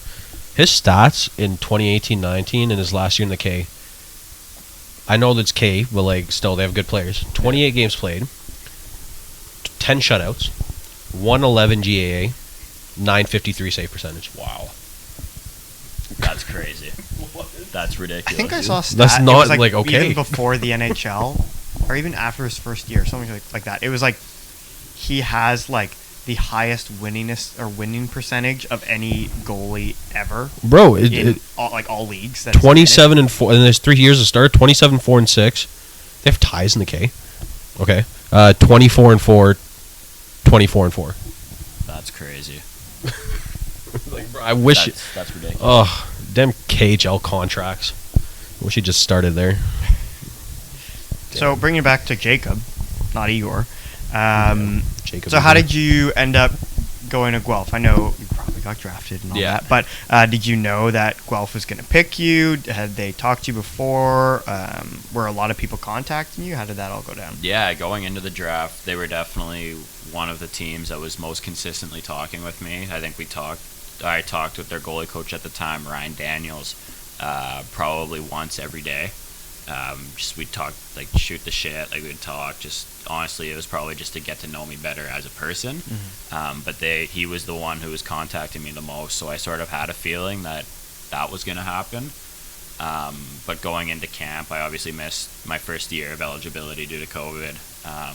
His stats in 2018-19 and his last year in the K. I know that's K, but like still they have good players. 28 games played, 10 shutouts, 111 GAA, 953 save percentage. Wow. That's crazy. That's ridiculous. I think I saw a stat. That's it not, was like, okay. Even before the NHL, or even after his first year, something like that. It was like he has like the highest winning percentage of any goalie ever. Bro, in all leagues. That he's 27 and 4 in his 3 years to start. 27, 4 and 6. They have ties in the K. Okay, 24 and 4, 24 and 4. That's crazy. Like, bro, I wish. That's ridiculous. Oh, damn KHL contracts. I wish he just started there. So bringing it back to Jacob, not Igor. Jacob. So how did you end up going to Guelph? I know you probably got drafted and all that, but did you know that Guelph was going to pick you? Had they talked to you before? Were a lot of people contacting you? How did that all go down? Yeah, going into the draft, they were definitely one of the teams that was most consistently talking with me. I think I talked with their goalie coach at the time, Ryan Daniels, probably once every day. We'd talk, like, shoot the shit, like we'd talk. Just honestly, it was probably just to get to know me better as a person. Mm-hmm. But he was the one who was contacting me the most, so I sort of had a feeling that was going to happen. But going into camp, I obviously missed my first year of eligibility due to COVID.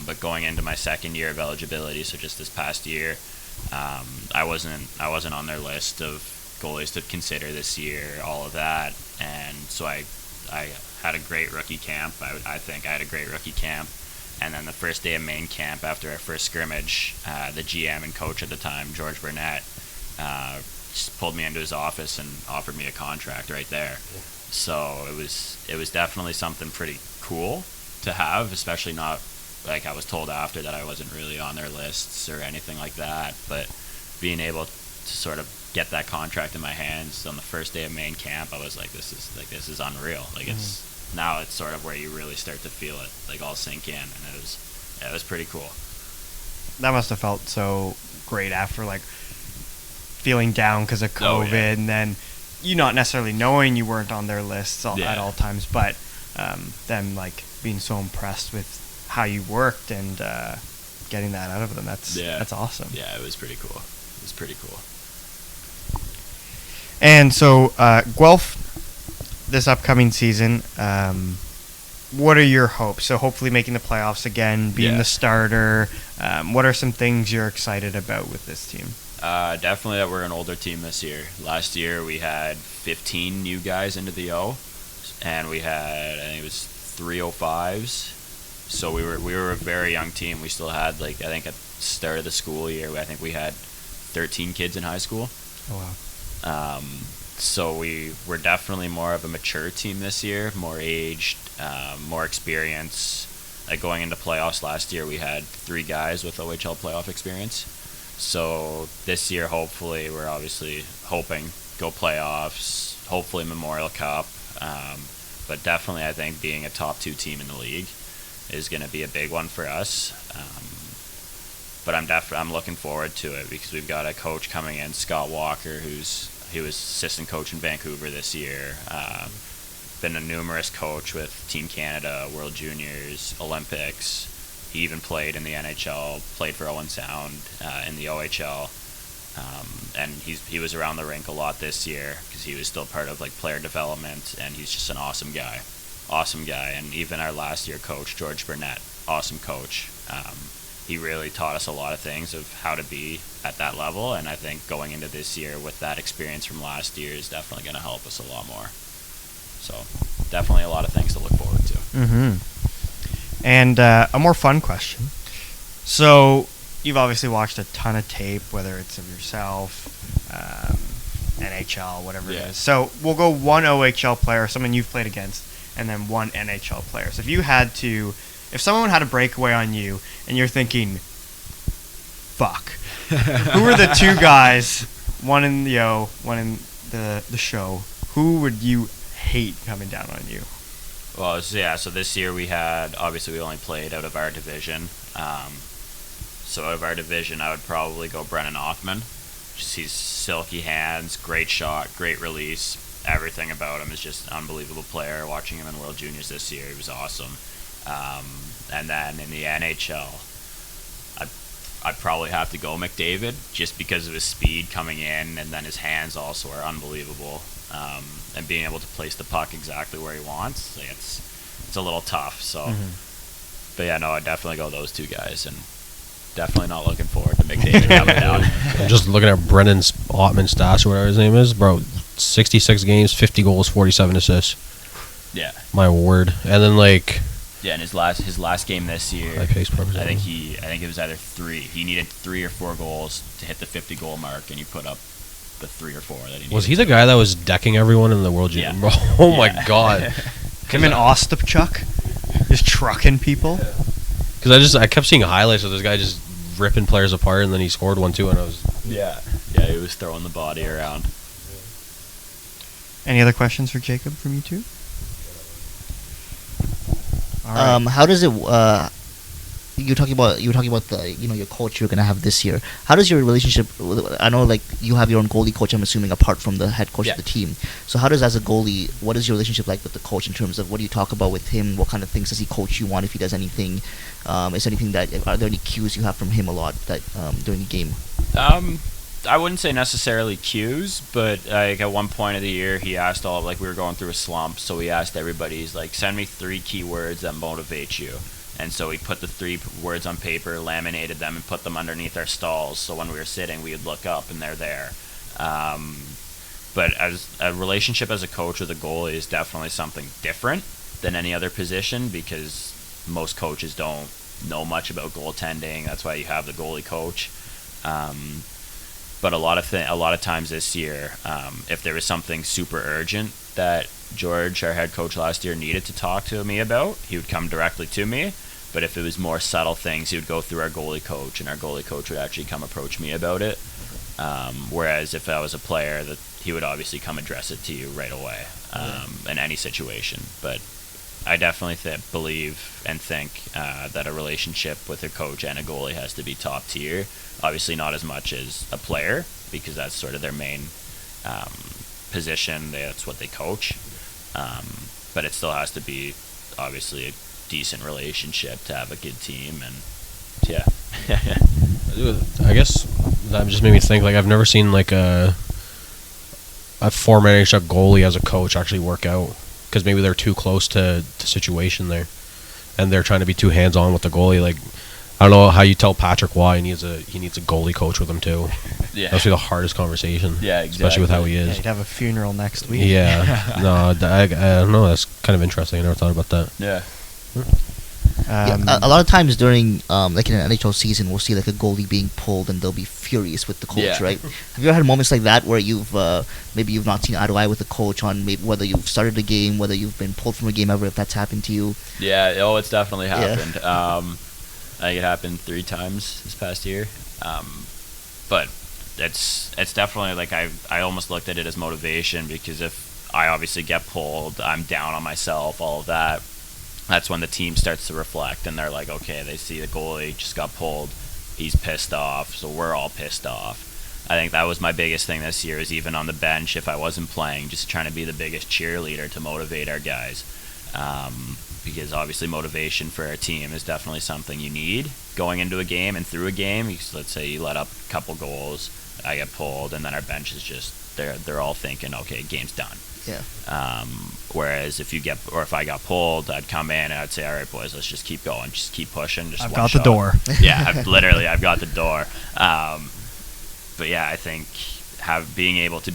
But going into my second year of eligibility, so just this past year, I wasn't on their list of goalies to consider this year, all of that, and so I had a great rookie camp. I think I had a great rookie camp. And then the first day of main camp, after our first scrimmage, the GM and coach at the time, George Burnett, just pulled me into his office and offered me a contract right there. So it was definitely something pretty cool to have, especially not like I was told after that I wasn't really on their lists or anything like that. But being able to sort of get that contract in my hands on the first day of main camp, I was like, this is unreal. Like now it's sort of where you really start to feel it, like, all sink in, and it was pretty cool. That must have felt so great after, like, feeling down because of COVID, and then you not necessarily knowing you weren't on their lists at all times, but them, like, being so impressed with how you worked and getting that out of them. That's awesome. Yeah, it was pretty cool. And so Guelph, this upcoming season, what are your hopes? So hopefully making the playoffs again, being the starter. What are some things you're excited about with this team? Definitely that we're an older team this year. Last year we had 15 new guys into the O, and we had, I think it was 3 05s. So we were a very young team. We still had, like, I think at the start of the school year, I think we had 13 kids in high school. Oh wow. So we're definitely more of a mature team this year, more aged, more experience. Like, going into playoffs last year, we had 3 guys with OHL playoff experience. So this year, hopefully, we're obviously hoping go playoffs, hopefully Memorial Cup. But definitely, I think being a top 2 team in the league is going to be a big one for us. But I'm looking forward to it because we've got a coach coming in, Scott Walker, he was assistant coach in Vancouver this year. Been a numerous coach with Team Canada, World Juniors, Olympics. He even played in the NHL, played for Owen Sound in the OHL. And he was around the rink a lot this year because he was still part of, like, player development, and he's just an awesome guy. And even our last year coach, George Burnett, awesome coach. He really taught us a lot of things of how to be at that level, and I think going into this year with that experience from last year is definitely going to help us a lot more. So definitely a lot of things to look forward to. Mm-hmm. And a more fun question. So you've obviously watched a ton of tape, whether it's of yourself, NHL, whatever it is. So we'll go one OHL player, someone you've played against, and then one NHL player. So if someone had a breakaway on you and you're thinking, fuck, who are the 2 guys, one in the O, one in the show, who would you hate coming down on you? Well, so this year we only played out of our division. So out of our division, I would probably go Brennan Hoffman, Just he's silky hands, great shot, great release. Everything about him is just an unbelievable player. Watching him in World Juniors this year, he was awesome. And then in the NHL, I'd probably have to go McDavid just because of his speed coming in, and then his hands also are unbelievable. And being able to place the puck exactly where he wants, like, it's a little tough. So, but yeah, no, I'd definitely go those two guys, and definitely not looking forward to McDavid coming down. I'm just looking at Brennan Hoffman stats or whatever his name is, bro. 66 games, 50 goals, 47 assists. Yeah. My word. And then like. Yeah, in his last game this year, I think it was either 3. He needed 3 or 4 goals to hit the 50 goal mark, and he put up the 3 or 4 that he needed. Was he the guy that was decking everyone in the World Junior? Yeah. Oh my god. Him and Ostapchuk just trucking people. Because I kept seeing highlights of this guy just ripping players apart, and then he scored one too, and I was. Yeah, he was throwing the body around. Any other questions for Jacob from you two? All right. How does it? You were talking about the your coach you're gonna have this year. How does your relationship? I know like you have your own goalie coach. I'm assuming apart from the head coach of the team. So how does as a goalie? What is your relationship like with the coach in terms of what do you talk about with him? What kind of things does he coach you on if he does anything? Is there anything that are there any cues you have from him a lot that during the game? I wouldn't say necessarily cues, but like at one point of the year, he asked all we were going through a slump, so he asked everybody, he's like, send me 3 keywords that motivate you. And so we put the 3 words on paper, laminated them, and put them underneath our stalls. So when we were sitting, we would look up, and they're there. But as a relationship as a coach with a goalie is definitely something different than any other position because most coaches don't know much about goaltending. That's why you have the goalie coach. But a lot of times this year, if there was something super urgent that George, our head coach last year, needed to talk to me about, he would come directly to me. But if it was more subtle things, he would go through our goalie coach, and our goalie coach would actually come approach me about it. Whereas if I was a player, that he would obviously come address it to you right away in any situation. But I definitely believe and think that a relationship with a coach and a goalie has to be top tier. Obviously not as much as a player because that's sort of their main position. That's what they coach. But it still has to be obviously a decent relationship to have a good team. And yeah. I guess that just made me think, like, I've never seen like a former NHL goalie as a coach actually work out. Because maybe they're too close to the situation there, and they're trying to be too hands-on with the goalie. Like, I don't know how you tell Patrick why he needs a goalie coach with him too. Yeah, that'll be the hardest conversation. Yeah, exactly. Especially with how he is. Yeah, he'd have a funeral next week. Yeah, no, I don't know. That's kind of interesting. I never thought about that. Yeah. A lot of times during like in an NHL season, we'll see like a goalie being pulled, and they'll be furious with the coach, right? Have you ever had moments like that where you've maybe you've not seen eye to eye with the coach on maybe whether you've started a game, whether you've been pulled from a game ever, if that's happened to you? Yeah, it's definitely happened. I think it happened 3 times this past year, but it's definitely like I almost looked at it as motivation because if I obviously get pulled, I'm down on myself, all of that. That's when the team starts to reflect, and they're like, okay, they see the goalie just got pulled, he's pissed off, so we're all pissed off. I think that was my biggest thing this year, is even on the bench, if I wasn't playing, just trying to be the biggest cheerleader to motivate our guys. Because obviously motivation for our team is definitely something you need going into a game and through a game. Because let's say you let up a couple goals, I get pulled, and then our bench is just, they're all thinking, okay, game's done. Yeah. Whereas if I got pulled, I'd come in and I'd say, all right, boys, let's just keep going, just keep pushing. Just I've one got shot. the door. Yeah, I've got the door. But yeah, I think being able to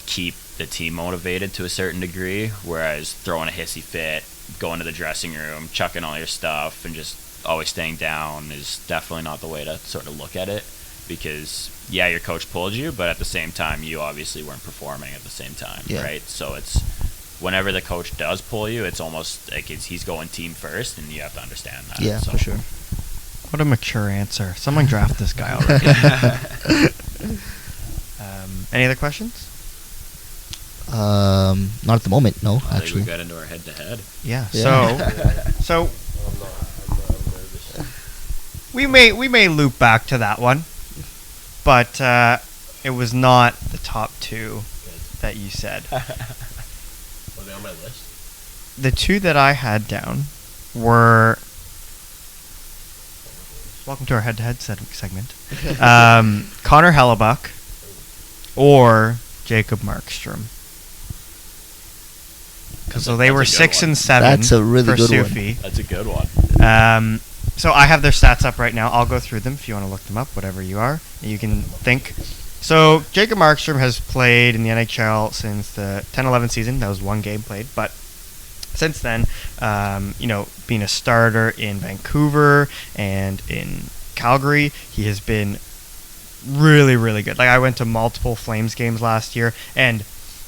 keep the team motivated to a certain degree, whereas throwing a hissy fit, going to the dressing room, chucking all your stuff, and just always staying down is definitely not the way to sort of look at it. Because yeah, your coach pulled you, but at the same time, you obviously weren't performing at the same time, right? So it's whenever the coach does pull you, it's almost like he's going team first, and you have to understand that. Yeah, so. for sure. What a mature answer. Someone draft this guy already. Any other questions? Not at the moment, no. I Actually, think we got into our head-to-head. Yeah. Yeah. So we may loop back to that one, but it was not the top two that you said. Were they on my list? The two that I had down were... Welcome to our head-to-head segment. Conor Heligock or Jacob Markstrom. So they were 6 and 7 That's a really for good one. Sufi. That's a good one. So I have their stats up right now. I'll go through them if you want to look them up, whatever you are. You can think. So Jacob Markstrom has played in the NHL since the 10-11 season. That was one game played. But since then, being a starter in Vancouver and in Calgary, he has been really, really good. Like, I went to multiple Flames games last year, and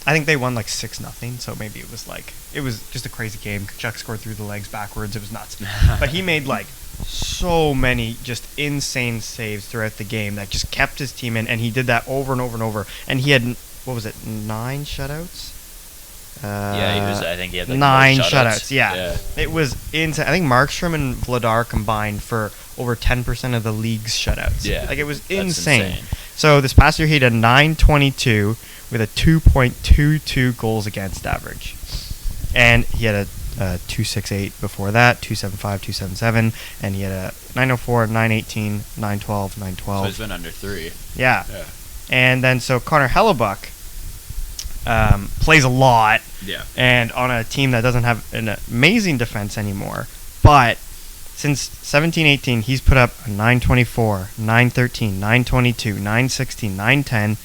I think they won like 6-0. So maybe it was just a crazy game. Kachuk scored through the legs backwards. It was nuts. But he made like so many just insane saves throughout the game that just kept his team in, and he did that over and over and over. And he had, 9 shutouts? I think he had like 9 most shutouts. Yeah. It was insane. I think Markstrom and Vladar combined for over 10% of the league's shutouts. Yeah. Like, it was That's insane. So this past year he had a 922 with a 2.22 goals against average. And he had a 268 before that, 275, 277, and he had a 904, 918, 912, 912. So he's been under 3. Yeah. And then so Conor Heligock plays a lot. Yeah. And on a team that doesn't have an amazing defense anymore. But since 17-18, he's put up a 924, 913, 922, 916, 910,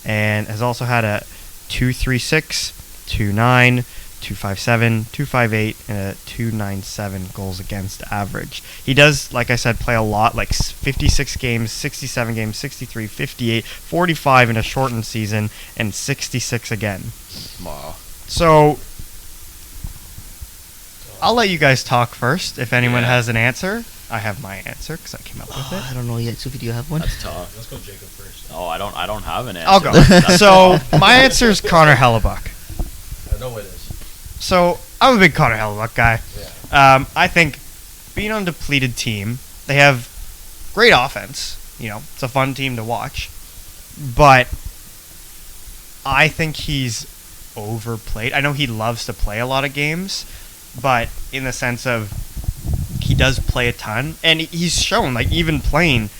and has also had a 236, 29, 257, 258, and a 297 goals against average. He does, like I said, play a lot, like 56 games, 67 games, 63, 58, 45 in a shortened season, and 66 again. Wow. So I'll let you guys talk first. If anyone has an answer, I have my answer because I came up with it. I don't know yet. Sophie, do you have one? That's tough. Let's go Jacob first. Oh, I don't have an answer. I'll go. So my answer is Conor Heligock. I know it is. So I'm a big Conor Heligock guy. Yeah. I think being on a depleted team, they have great offense. It's a fun team to watch, but I think he's overplayed. I know he loves to play a lot of games, but in the sense of he does play a ton, and he's shown, like, even playing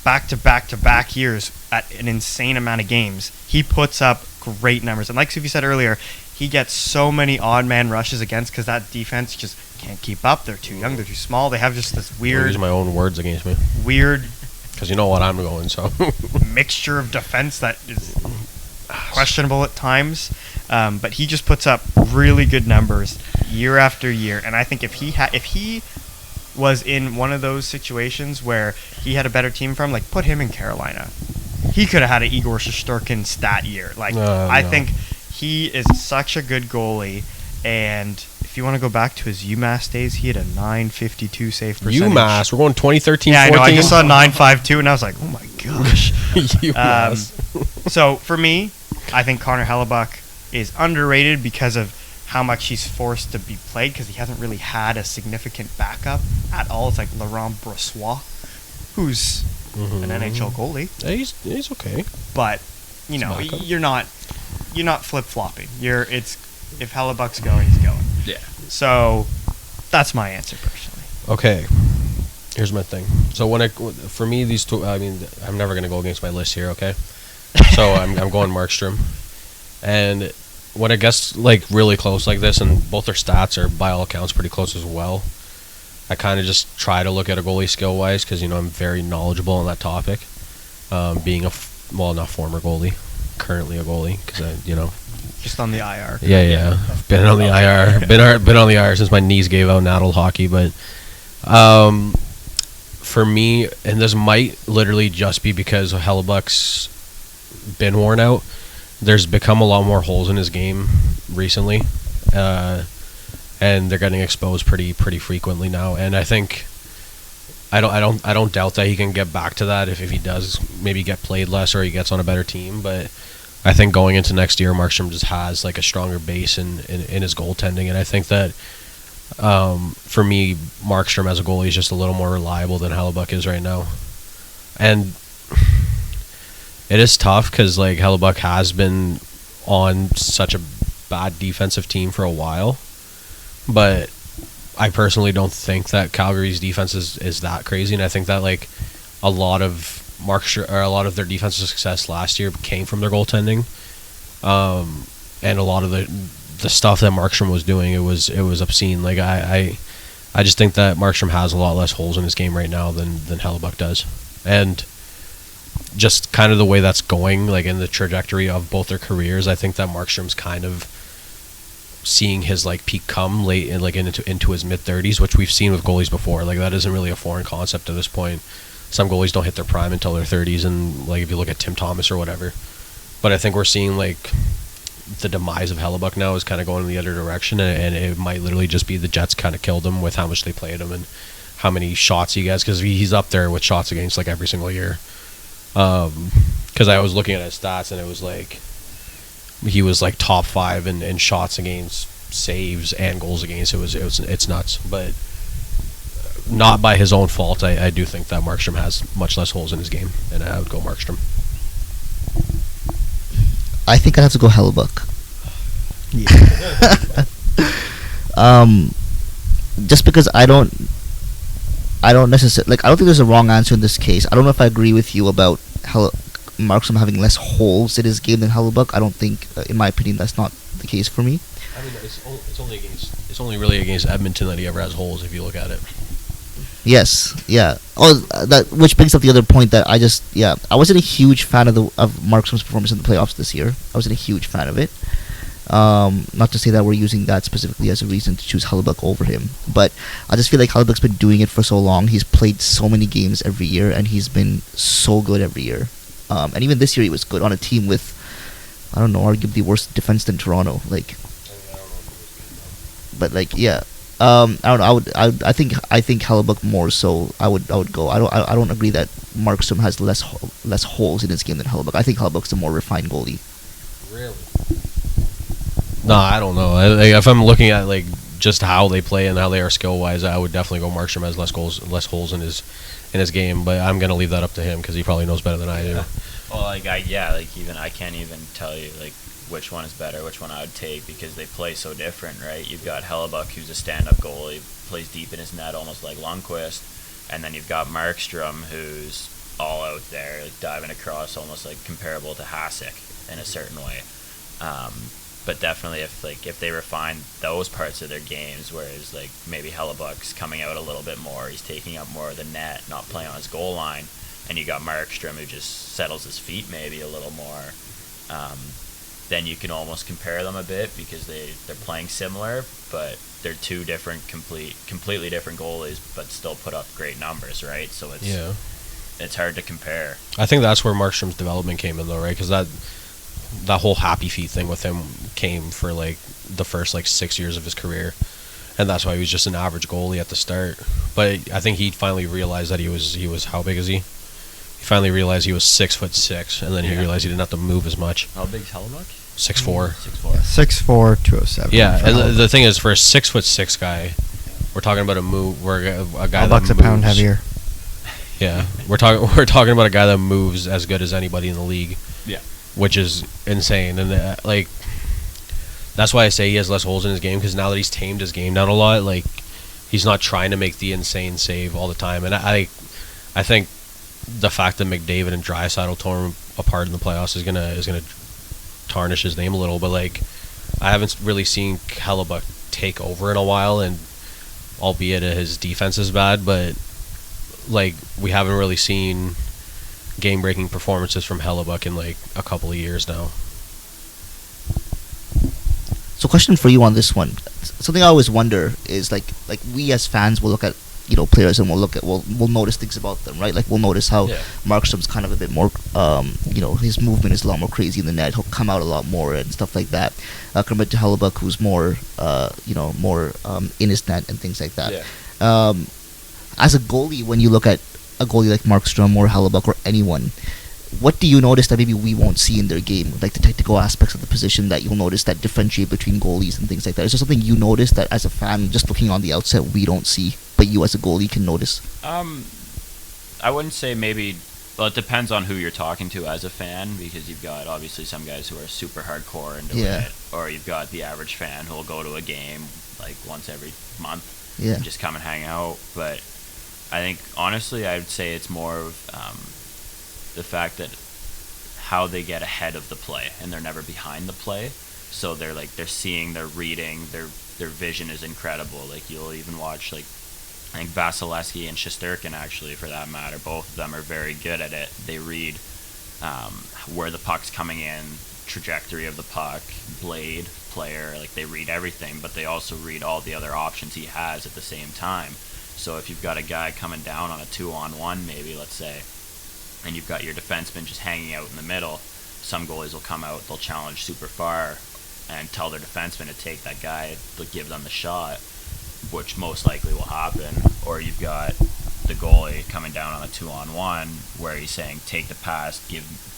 back-to-back-to-back years at an insane amount of games, he puts up great numbers. And like Sophie said earlier, he gets so many odd man rushes against because that defense just can't keep up. They're too young, they're too small. They have just this I'm weird, using my own words against me because you know what I'm going. So mixture of defense that is questionable at times. But he just puts up really good numbers year after year. And I think if he was in one of those situations where he had a better team from, like, put him in Carolina, he could have had an Igor Shesterkin stat year. Like, I think he is such a good goalie. And if you want to go back to his UMass days, he had a 952 save percentage. UMass, we're going 2013. Yeah, I know. 14? I just saw 952, and I was like, oh my gosh. UMass. So for me, I think Conor Heligock is underrated because of how much he's forced to be played, because he hasn't really had a significant backup at all. It's like Laurent Brossoit, who's an NHL goalie. Yeah, he's okay. But you're not flip flopping. If Heligock's going, he's going. Yeah. So that's my answer personally. Okay. Here's my thing. So for me, these two, I mean, I'm never gonna go against my list here. Okay. So I'm going Markstrom, and when it gets like really close like this, and both their stats are by all accounts pretty close as well, I kind of just try to look at a goalie skill wise because I'm very knowledgeable on that topic. Being not former goalie, currently a goalie because Just on the IR. Yeah. Been on the IR. Been on the IR since my knees gave out in adult hockey. But for me, and this might literally just be because Heligock's been worn out, there's become a lot more holes in his game recently, and they're getting exposed pretty frequently now. And I think I don't doubt that he can get back to that if he does maybe get played less or he gets on a better team. But I think going into next year, Markstrom just has like a stronger base in his goaltending, and I think that for me, Markstrom as a goalie is just a little more reliable than Heligock is right now. And It is tough because like Heligock has been on such a bad defensive team for a while, but I personally don't think that Calgary's defense is that crazy, and I think that like a lot of a lot of their defensive success last year came from their goaltending, and a lot of the stuff that Markstrom was doing, it was obscene. Like I just think that Markstrom has a lot less holes in his game right now than Heligock does, and just kind of the way that's going, like in the trajectory of both their careers, I think that Markstrom's kind of seeing his like peak come late in, like into his mid-30s, which we've seen with goalies before. Like that isn't really a foreign concept at this point. Some goalies don't hit their prime until their 30s, and like if you look at Tim Thomas or whatever. But I think we're seeing like the demise of Heligock now is kind of going in the other direction, and it might literally just be the Jets kind of killed him with how much they played him and how many shots he gets, because he's up there with shots against like every single year. Because I was looking at his stats, and it was like he was like top 5 in shots against, saves, and goals against. It's nuts, but not by his own fault. I do think that Markstrom has much less holes in his game, and I would go Markstrom. I think I'd have to go Heligock. Yeah. Just because I don't necessarily I don't think there's a wrong answer in this case. I don't know if I agree with you about Markstrom having less holes in his game than Heligock. I don't think, in my opinion, that's not the case for me. I mean, it's only really against Edmonton that he ever has holes if you look at it. Yes, yeah. Oh, that which brings up the other point that I wasn't a huge fan of Markstrom's performance in the playoffs this year. I wasn't a huge fan of it. Not to say that we're using that specifically as a reason to choose Heligock over him, but I just feel like Heligock's been doing it for so long. He's played so many games every year, and he's been so good every year. And even this year, he was good on a team with, I don't know, arguably worse defense than Toronto. Like, but like, yeah. I don't know. I think Heligock more so. I would go. I don't agree that Markstrom has less holes in his game than Heligock. I think Heligock's a more refined goalie. Really? No, I don't know. If I'm looking at like just how they play and how they are skill wise, I would definitely go Markstrom has less holes in his game. But I'm gonna leave that up to him because he probably knows better than I do. Well, I can't even tell you like which one is better, which one I would take, because they play so different, right? You've got Heligock, who's a stand-up goalie, plays deep in his net almost like Lundqvist, and then you've got Markstrom, who's all out there, like diving across, almost like comparable to Hasek in a certain way. But definitely, if they refine those parts of their games, whereas like maybe Heligock's coming out a little bit more, he's taking up more of the net, not playing on his goal line, and you got Markstrom, who just settles his feet maybe a little more. Then you can almost compare them a bit because they're playing similar, but they're two different, completely different goalies, but still put up great numbers, right? So it's hard to compare. I think that's where Markstrom's development came in, though, right? Because that whole happy feet thing with him came for like the first like 6 years of his career, and that's why he was just an average goalie at the start. But I think he finally realized that he was how big is he? He finally realized he was 6'6", and then he realized he didn't have to move as much. How big is Heligock? 6'4". 6'4", 207. Yeah, and the thing is, for a 6'6" guy, we're talking about a guy that moves. $1 a pound heavier. Yeah, we're talking about a guy that moves as good as anybody in the league. Yeah, which is insane, and like that's why I say he has less holes in his game, because now that he's tamed his game down a lot, like he's not trying to make the insane save all the time, and I think the fact that McDavid and Draisaitl tore him apart in the playoffs is gonna tarnish his name a little. But like, I haven't really seen Heligock take over in a while, and albeit his defense is bad, but like we haven't really seen game-breaking performances from Heligock in like a couple of years now. So, question for you on this one. Something I always wonder is like we as fans will look at players and we'll notice things about them, right? Like we'll notice how Markstrom's kind of a bit more, his movement is a lot more crazy in the net. He'll come out a lot more and stuff like that, compared to Heligock, who's more, more in his net and things like that. Yeah. As a goalie, when you look at a goalie like Markstrom or Heligock or anyone, what do you notice that maybe we won't see in their game? Like the technical aspects of the position that you'll notice that differentiate between goalies and things like that. Is there something you notice that as a fan, just looking on the outset, we don't see, but you as a goalie can notice? I wouldn't say maybe Well, it depends on who you're talking to as a fan, because you've got obviously some guys who are super hardcore into it, or you've got the average fan who will go to a game like once every month and just come and hang out. But I think honestly, I would say it's more of the fact that how they get ahead of the play, and they're never behind the play. So they're seeing, they're reading, their vision is incredible. Like you'll even watch like I think Vasilevsky and Shesterkin, actually, for that matter, both of them are very good at it. They read where the puck's coming in, trajectory of the puck, blade, player, like they read everything, but they also read all the other options he has at the same time. So if you've got a guy coming down on a 2-on-1, maybe, let's say, and you've got your defenseman just hanging out in the middle, some goalies will come out, they'll challenge super far and tell their defenseman to take that guy, they'll give them the shot, which most likely will happen. Or you've got the goalie coming down on a 2-on-1 where he's saying, take the pass,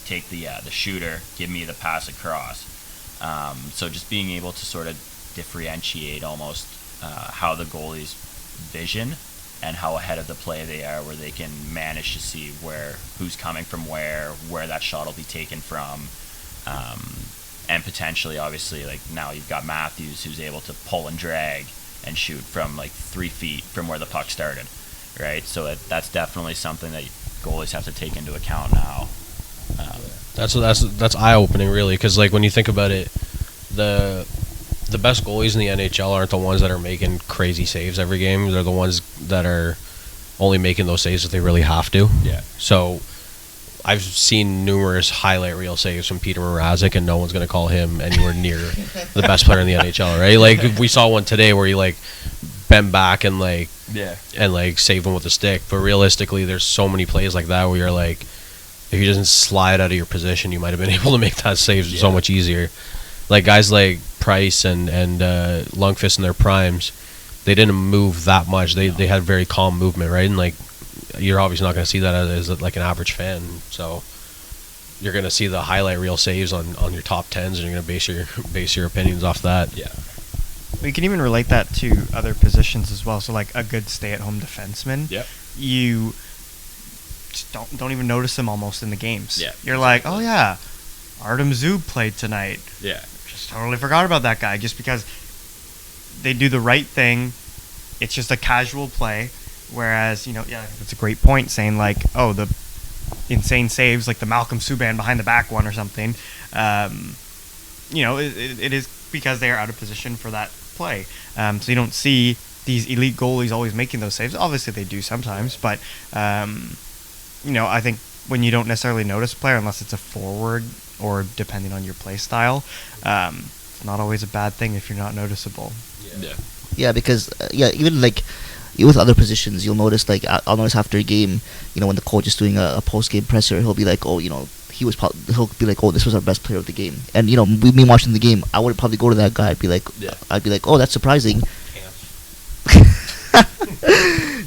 take the shooter, give me the pass across. So just being able to sort of differentiate almost how the goalie's vision and how ahead of the play they are, where they can manage to see who's coming from where that shot will be taken from. And potentially, obviously, like now you've got Matthews who's able to pull and drag and shoot from like 3 feet from where the puck started, right? So that's definitely something that goalies have to take into account now. That's eye-opening, really, because like when you think about it, the best goalies in the NHL aren't the ones that are making crazy saves every game. They're the ones that are only making those saves if they really have to. Yeah. So I've seen numerous highlight reel saves from Peter Mrazek, and no one's going to call him anywhere near the best player in the NHL, right? Like we saw one today where he like bent back and like saved him with a stick. But realistically, there's so many plays like that where you're like, if he doesn't slide out of your position, you might have been able to make that save so much easier. Like guys like Price and Lundqvist in their primes, they didn't move that much. They had very calm movement, right? And like you're obviously not going to see that as like an average fan. So you're going to see the highlight reel saves on your top 10s, and you're going to base your opinions off that. Yeah. We can even relate that to other positions as well. So like a good stay-at-home defenseman, you just don't even notice them almost in the games. Yeah, you're like, oh yeah, Artem Zub played tonight. Yeah. Just totally forgot about that guy, just because they do the right thing. It's just a casual play. Whereas, it's a great point saying like, oh, the insane saves, like the Malcolm Subban behind the back one or something. It is because they are out of position for that play. So you don't see these elite goalies always making those saves. Obviously they do sometimes, but I think when you don't necessarily notice a player unless it's a forward or depending on your play style, it's not always a bad thing if you're not noticeable. Yeah, because even like with other positions, you'll notice, like I'll notice after a game, when the coach is doing a post-game presser, he'll be like, oh, he'll be like, oh, this was our best player of the game. And me watching the game, I would probably go to that guy. I'd be like, oh, that's surprising.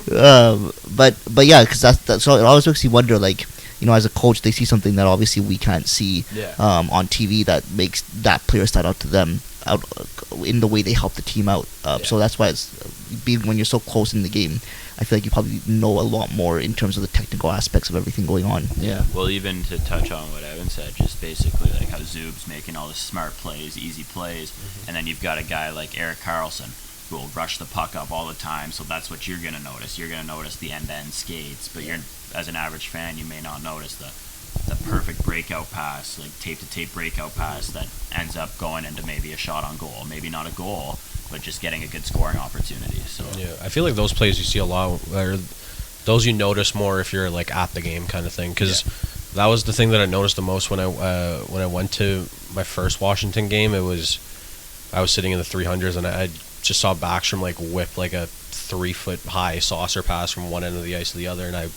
But yeah, because that's so it always makes you wonder, like, as a coach, they see something that obviously we can't see on TV that makes that player stand out to them out in the way they help the team out. So that's why it's when you're so close in the game, I feel like you probably know a lot more in terms of the technical aspects of everything going on. Yeah. Well, even to touch on what Evan said, just basically like how Zub's making all the smart plays, easy plays, and then you've got a guy like Erik Karlsson who will rush the puck up all the time. So that's what you're going to notice. You're going to notice the end-to-end skates, but as an average fan, you may not notice the perfect breakout pass, like tape-to-tape breakout pass that ends up going into maybe a shot on goal. Maybe not a goal, but just getting a good scoring opportunity. So I feel like those plays you see a lot, or those you notice more if you're like at the game kind of thing. Because that was the thing that I noticed the most when I went to my first Washington game. I was sitting in the 300s and I just saw Backstrom like whip like a 3-foot high saucer pass from one end of the ice to the other, and I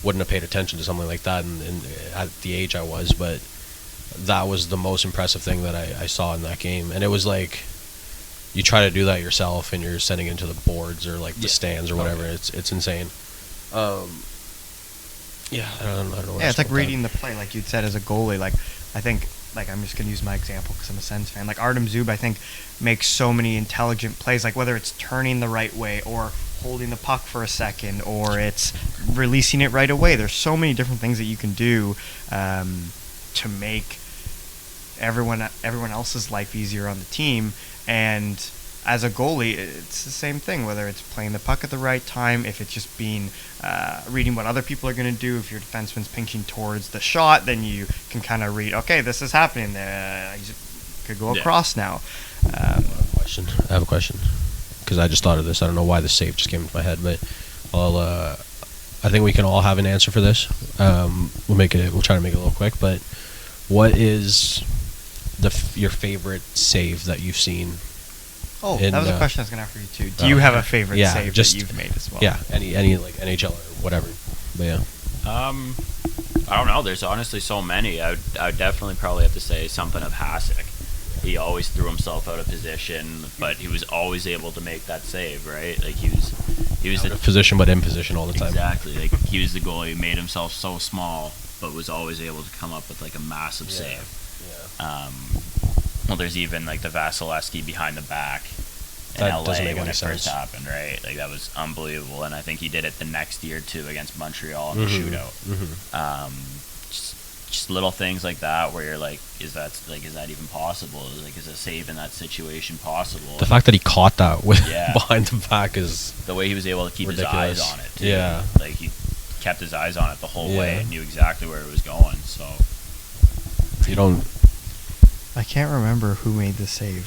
wouldn't have paid attention to something like that and at the age I was, but that was the most impressive thing that I saw in that game. And it was like you try to do that yourself and you're sending it into the boards or like the stands or whatever. It's insane. I don't know. Yeah, it's like reading the play, like you'd said as a goalie. Like I think, like I'm just gonna use my example because I'm a Sens fan. Like Artem Zub, I think makes so many intelligent plays, like whether it's turning the right way or holding the puck for a second, or it's releasing it right away. There's so many different things that you can do to make everyone else's life easier on the team. And as a goalie, it's the same thing, whether it's playing the puck at the right time, if it's just being reading what other people are going to do. If your defenseman's pinching towards the shot, then you can kind of read, okay, this is happening. You could go across now. I have a question because I just thought of this. I don't know why the save just came into my head, but I think we can all have an answer for this. We'll try to make it a little quick, but what is your favorite save that you've seen? Oh, that was a question I was going to ask you too. Do you have a favorite save that you've made as well? Yeah, any like NHL or whatever. But yeah. I don't know. There's honestly so many. I would definitely probably have to say something of Hasek. He always threw himself out of position, but he was always able to make that save, right? Like he was out of position, but in position all the time. Exactly. Like he was the goalie who made himself so small, but was always able to come up with like a massive save. Yeah. Well, there's even like the Vasilevsky behind the back in That doesn't LA make when any it sense. first happened, right? Like that was unbelievable, and I think he did it the next year too against Montreal in the shootout. Just little things like that where you're like, is that even possible? Like, is a save in that situation possible? The fact that he caught that with behind the back is the way he was able to keep ridiculous. his eyes on it too. Yeah, like he kept his eyes on it the whole way and knew exactly where it was going. So you don't. I can't remember who made the save.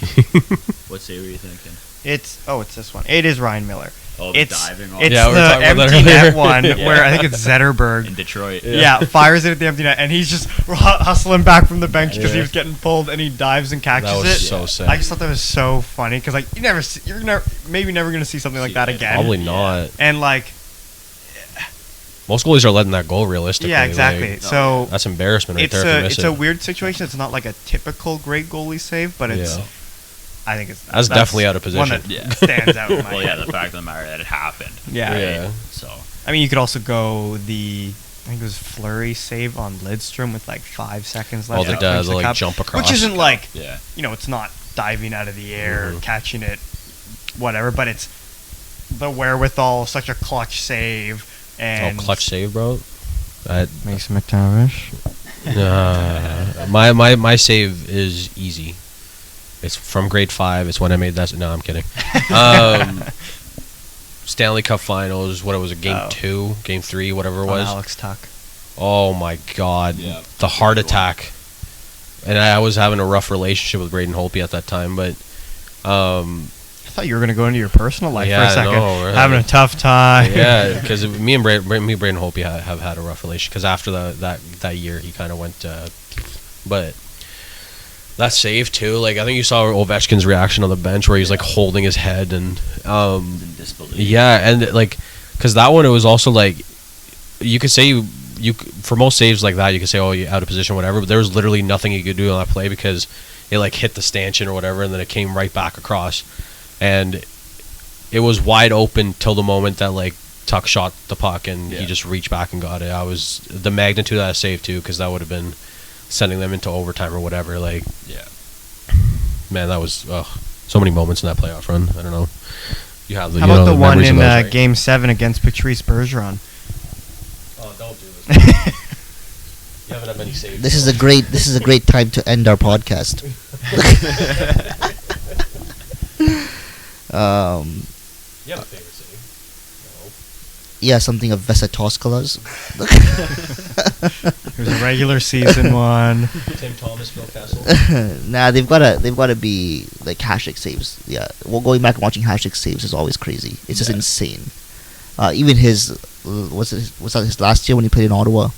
What save were you thinking? It's this one. It is Ryan Miller. Oh, it's diving on it's we were the talking about that empty net earlier. one where I think it's Zetterberg. in Detroit. Yeah, fires it at the empty net, and he's just hustling back from the bench because he was getting pulled, and he dives and catches That it. was so sick. I just thought that was so funny because like you're never gonna see something like that again. Probably not. And like most goalies are letting that go realistically. yeah, exactly. Like, So that's embarrassment right there. If you miss it's a it. weird situation. It's not like a typical great goalie save, but it's. Yeah. I think That's definitely out of one position. that stands out in my Well, head. yeah, the fact of the matter that it happened. Yeah. right? Yeah. So I mean, you could also go I think it was Fleury save on Lidstrom with like 5 seconds left. Oh, to the clinch like cup, jump across. which isn't like yeah, it's not diving out of the air, catching it, whatever. But it's the wherewithal, such a clutch save, and clutch save, bro. Mason Mctavish. My save is easy. It's from grade 5. It's when I made that. No, I'm kidding. Stanley Cup Finals. What it was, game 2, game 3, whatever it was. Alex Tuck. Oh my God, the heart attack. And I was having a rough relationship with Braden Holtby at that time, but I thought you were going to go into your personal life for Yeah, a second. no, right. Having a tough time. yeah, because me and Braden Holtby have had a rough relationship. Because after that year, he kind of went, but. That save too, like I think you saw Ovechkin's reaction on the bench where he's like holding his head and in disbelief. yeah, and like because that one it was also like you could say you for most saves like that you could say you're out of position whatever, but there was literally nothing he could do on that play because it like hit the stanchion or whatever and then it came right back across and it was wide open till the moment that like Tuck shot the puck and he just reached back and got it. I was the magnitude of that save too because that would have been sending them into overtime or whatever. Like, man, that was so many moments in that playoff run. I don't know. You have the. How about the one memories in of those, right? Game 7 against Patrice Bergeron? Oh, don't do this. You haven't had many saves. This is a great time to end our podcast. You have a favorite save? Yeah, something of Vesatoskala's. There's a regular season one. No. Tim Thomas, Phil Kessel. Nah, they've gotta be like Hasek saves. Yeah, well, going back and watching Hasek saves is always crazy. It's just insane. Even his was that his last year when he played in Ottawa,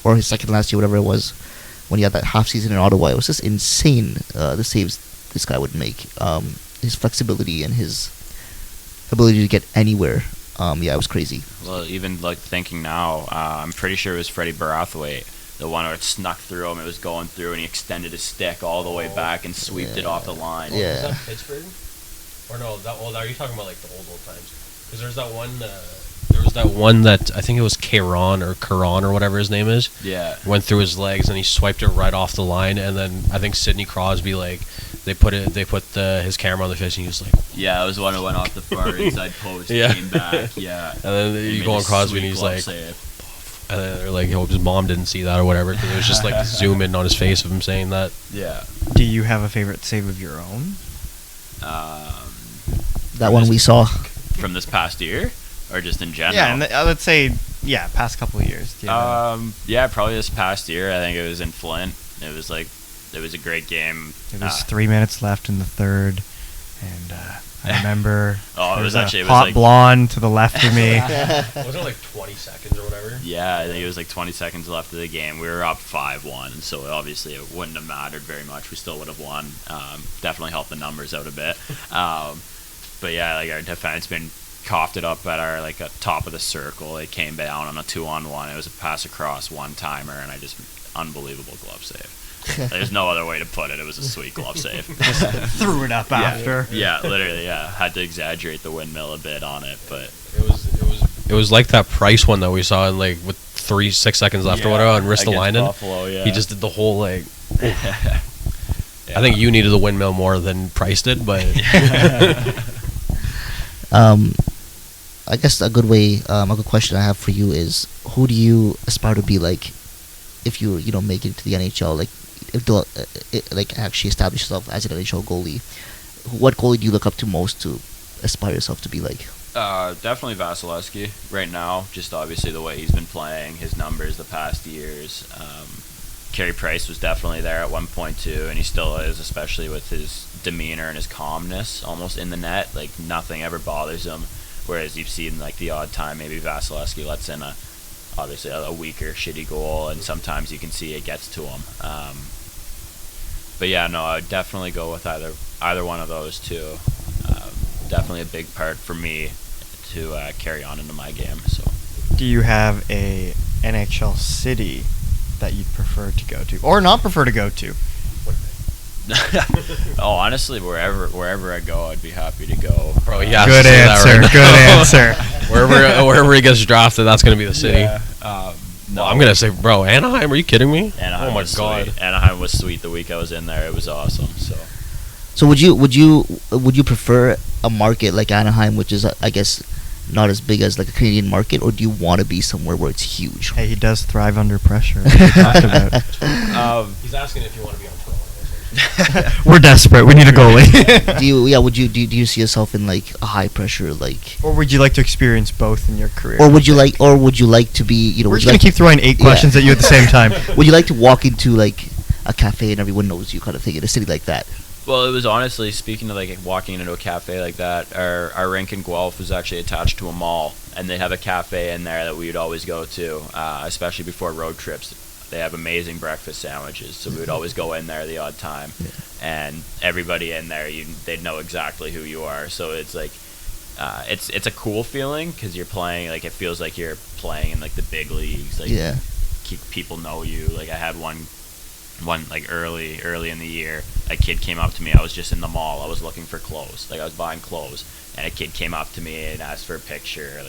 or his second last year, whatever it was, when he had that half season in Ottawa. It was just insane. The saves this guy would make. His flexibility and his ability to get anywhere. It was crazy. Well, even like thinking now, I'm pretty sure it was Freddie Barathwaite, the one where it snuck through him. It was going through, and he extended his stick all the way back and sweeped it off the line. Yeah. Was that Pittsburgh? Or no, that old? Are you talking about like the old times? Because there's that one. There was that one that I think it was Karan or whatever his name is. Yeah. Went through his legs and he swiped it right off the line, and then I think Sidney Crosby like They put his camera on the fish, and he was like, Yeah, it was one that went off the far inside post. Yeah. Came back. Yeah. and then He you made go on a Crosby, sweet and he's glove like, save. and then they're like, his mom didn't see that or whatever, because it was just like zoom in on his face of him saying that. Yeah. Do you have a favorite save of your own? That one we saw. From this past year, or just in general? Yeah, and I would say, past couple of years. Do you have Yeah, probably this past year. I think it was in Flint. It was a great game. it was 3 minutes left in the third, and I remember Oh, it there was a actually- it was hot like- blonde to the left of me. Was it like 20 seconds or whatever? Yeah, I think it was like 20 seconds left of the game. We were up 5-1, so obviously it wouldn't have mattered very much. We still would have won. Definitely helped the numbers out a bit. But yeah, like our defenseman coughed it up at our top of the circle. It came down on a 2-on-1. It was a pass across one-timer, and unbelievable glove save. There's no other way to put it. It was a sweet glove save. Threw it up after. Yeah, literally, yeah. Had to exaggerate the windmill a bit on it, but It was like that Price one that we saw in with 6 seconds left or whatever on against Ristolainen. Buffalo, yeah. He just did the whole I think you needed the windmill more than Price did, but I guess a good question I have for you is, who do you aspire to be like if you make it to the NHL? Like, if they'll actually establish yourself as an NHL goalie, what goalie do you look up to most to aspire yourself to be like? Definitely Vasilevsky right now. Just obviously the way he's been playing, his numbers the past years. Carey Price was definitely there at one point too, and he still is, especially with his demeanor and his calmness almost in the net. Like, nothing ever bothers him. Whereas you've seen the odd time maybe Vasilevsky lets in obviously a weaker, shitty goal, and sometimes you can see it gets to him. But yeah, no, I would definitely go with either one of those two. Definitely a big part for me to carry on into my game. So, Do you have a NHL city that you'd prefer to go to, or not prefer to go to? oh, honestly, wherever I go, I'd be happy to go. bro, yeah. Good answer. Good answer. Wherever he gets drafted, that's gonna be the city. Yeah. No, I'm gonna say, bro, Anaheim. Are you kidding me? Anaheim oh my was god. Sweet. Anaheim was sweet the week I was in there. It was awesome. So would you prefer a market like Anaheim, which is I guess not as big as a Canadian market, or do you want to be somewhere where it's huge? Hey, he does thrive under pressure. Like we talked about. He's asking if you want to be on Toronto. We're desperate. We need a goalie. do you see yourself in a high pressure Or would you like to experience both in your career? or would you like to be We're would just you gonna like, keep throwing 8 questions at you at the same time. would you like to walk into a cafe and everyone knows you kind of thing in a city like that? Well, it was honestly, speaking of walking into a cafe like that, our rink in Guelph was actually attached to a mall, and they have a cafe in there that we would always go to, especially before road trips. They have amazing breakfast sandwiches, so we would always go in there the odd time, and everybody in there, they'd know exactly who you are. So it's it's a cool feeling because you're playing it feels like you're playing in the big leagues. People know you. I had one early in the year, a kid came up to me. I was just in the mall. I was looking for clothes. I was buying clothes, and a kid came up to me and asked for a picture.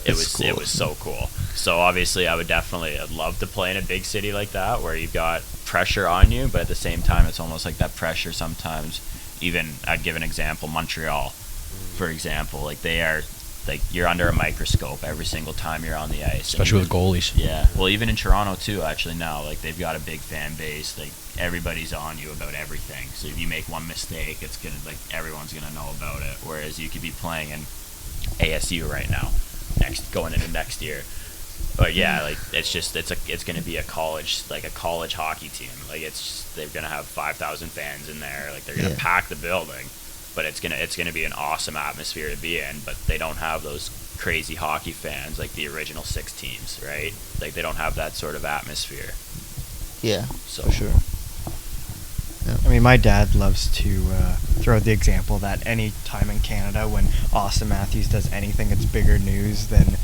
It was so cool. So obviously I'd love to play in a big city like that where you've got pressure on you, but at the same time it's almost like that pressure sometimes. Even I'd give an example, Montreal, for example, they are you're under a microscope every single time you're on the ice, Especially with goalies. Yeah, well, even in Toronto too. Actually, now they've got a big fan base. Everybody's on you about everything. So if you make one mistake, it's gonna everyone's gonna know about it. Whereas you could be playing in ASU right now, going into next year. But yeah, it's gonna be a college hockey team. They're gonna have 5,000 fans in there. They're gonna pack the building. But it's gonna be an awesome atmosphere to be in. But they don't have those crazy hockey fans like the original 6 teams, right? They don't have that sort of atmosphere. Yeah, So for sure. I mean, my dad loves to throw out the example that any time in Canada when Austin Matthews does anything, it's bigger news than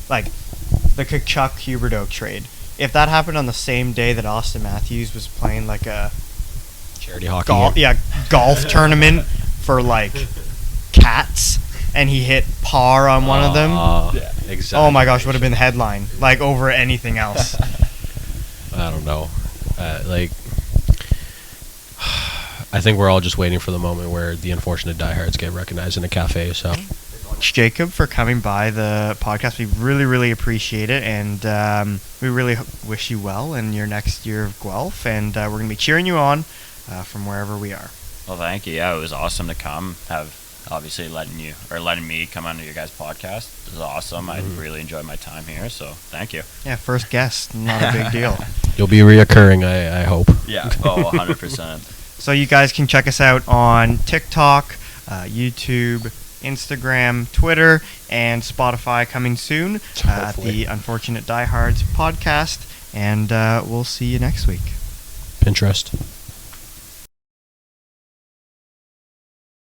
the Kachuk-Huberdeau trade. If that happened on the same day that Austin Matthews was playing a Charity hockey. golf tournament for cats, and he hit par on one of them. Yeah, exactly. Oh my gosh, would have been the headline over anything else. I don't know. I I think we're all just waiting for the moment where the unfortunate diehards get recognized in a cafe. So, Jacob, for coming by the podcast. We really, really appreciate it, and we really wish you well in your next year of Guelph, and we're going to be cheering you on from wherever we are. Well, thank you. Yeah, it was awesome to come. Obviously letting me come onto your guys' podcast. It was awesome. I really enjoyed my time here, so thank you. Yeah, first guest, not a big deal. you'll be reoccurring, I hope. Yeah. Oh, 100%. So you guys can check us out on TikTok, YouTube, Instagram, Twitter, and Spotify coming soon at the Unfortunate Diehards podcast. And we'll see you next week. Pinterest.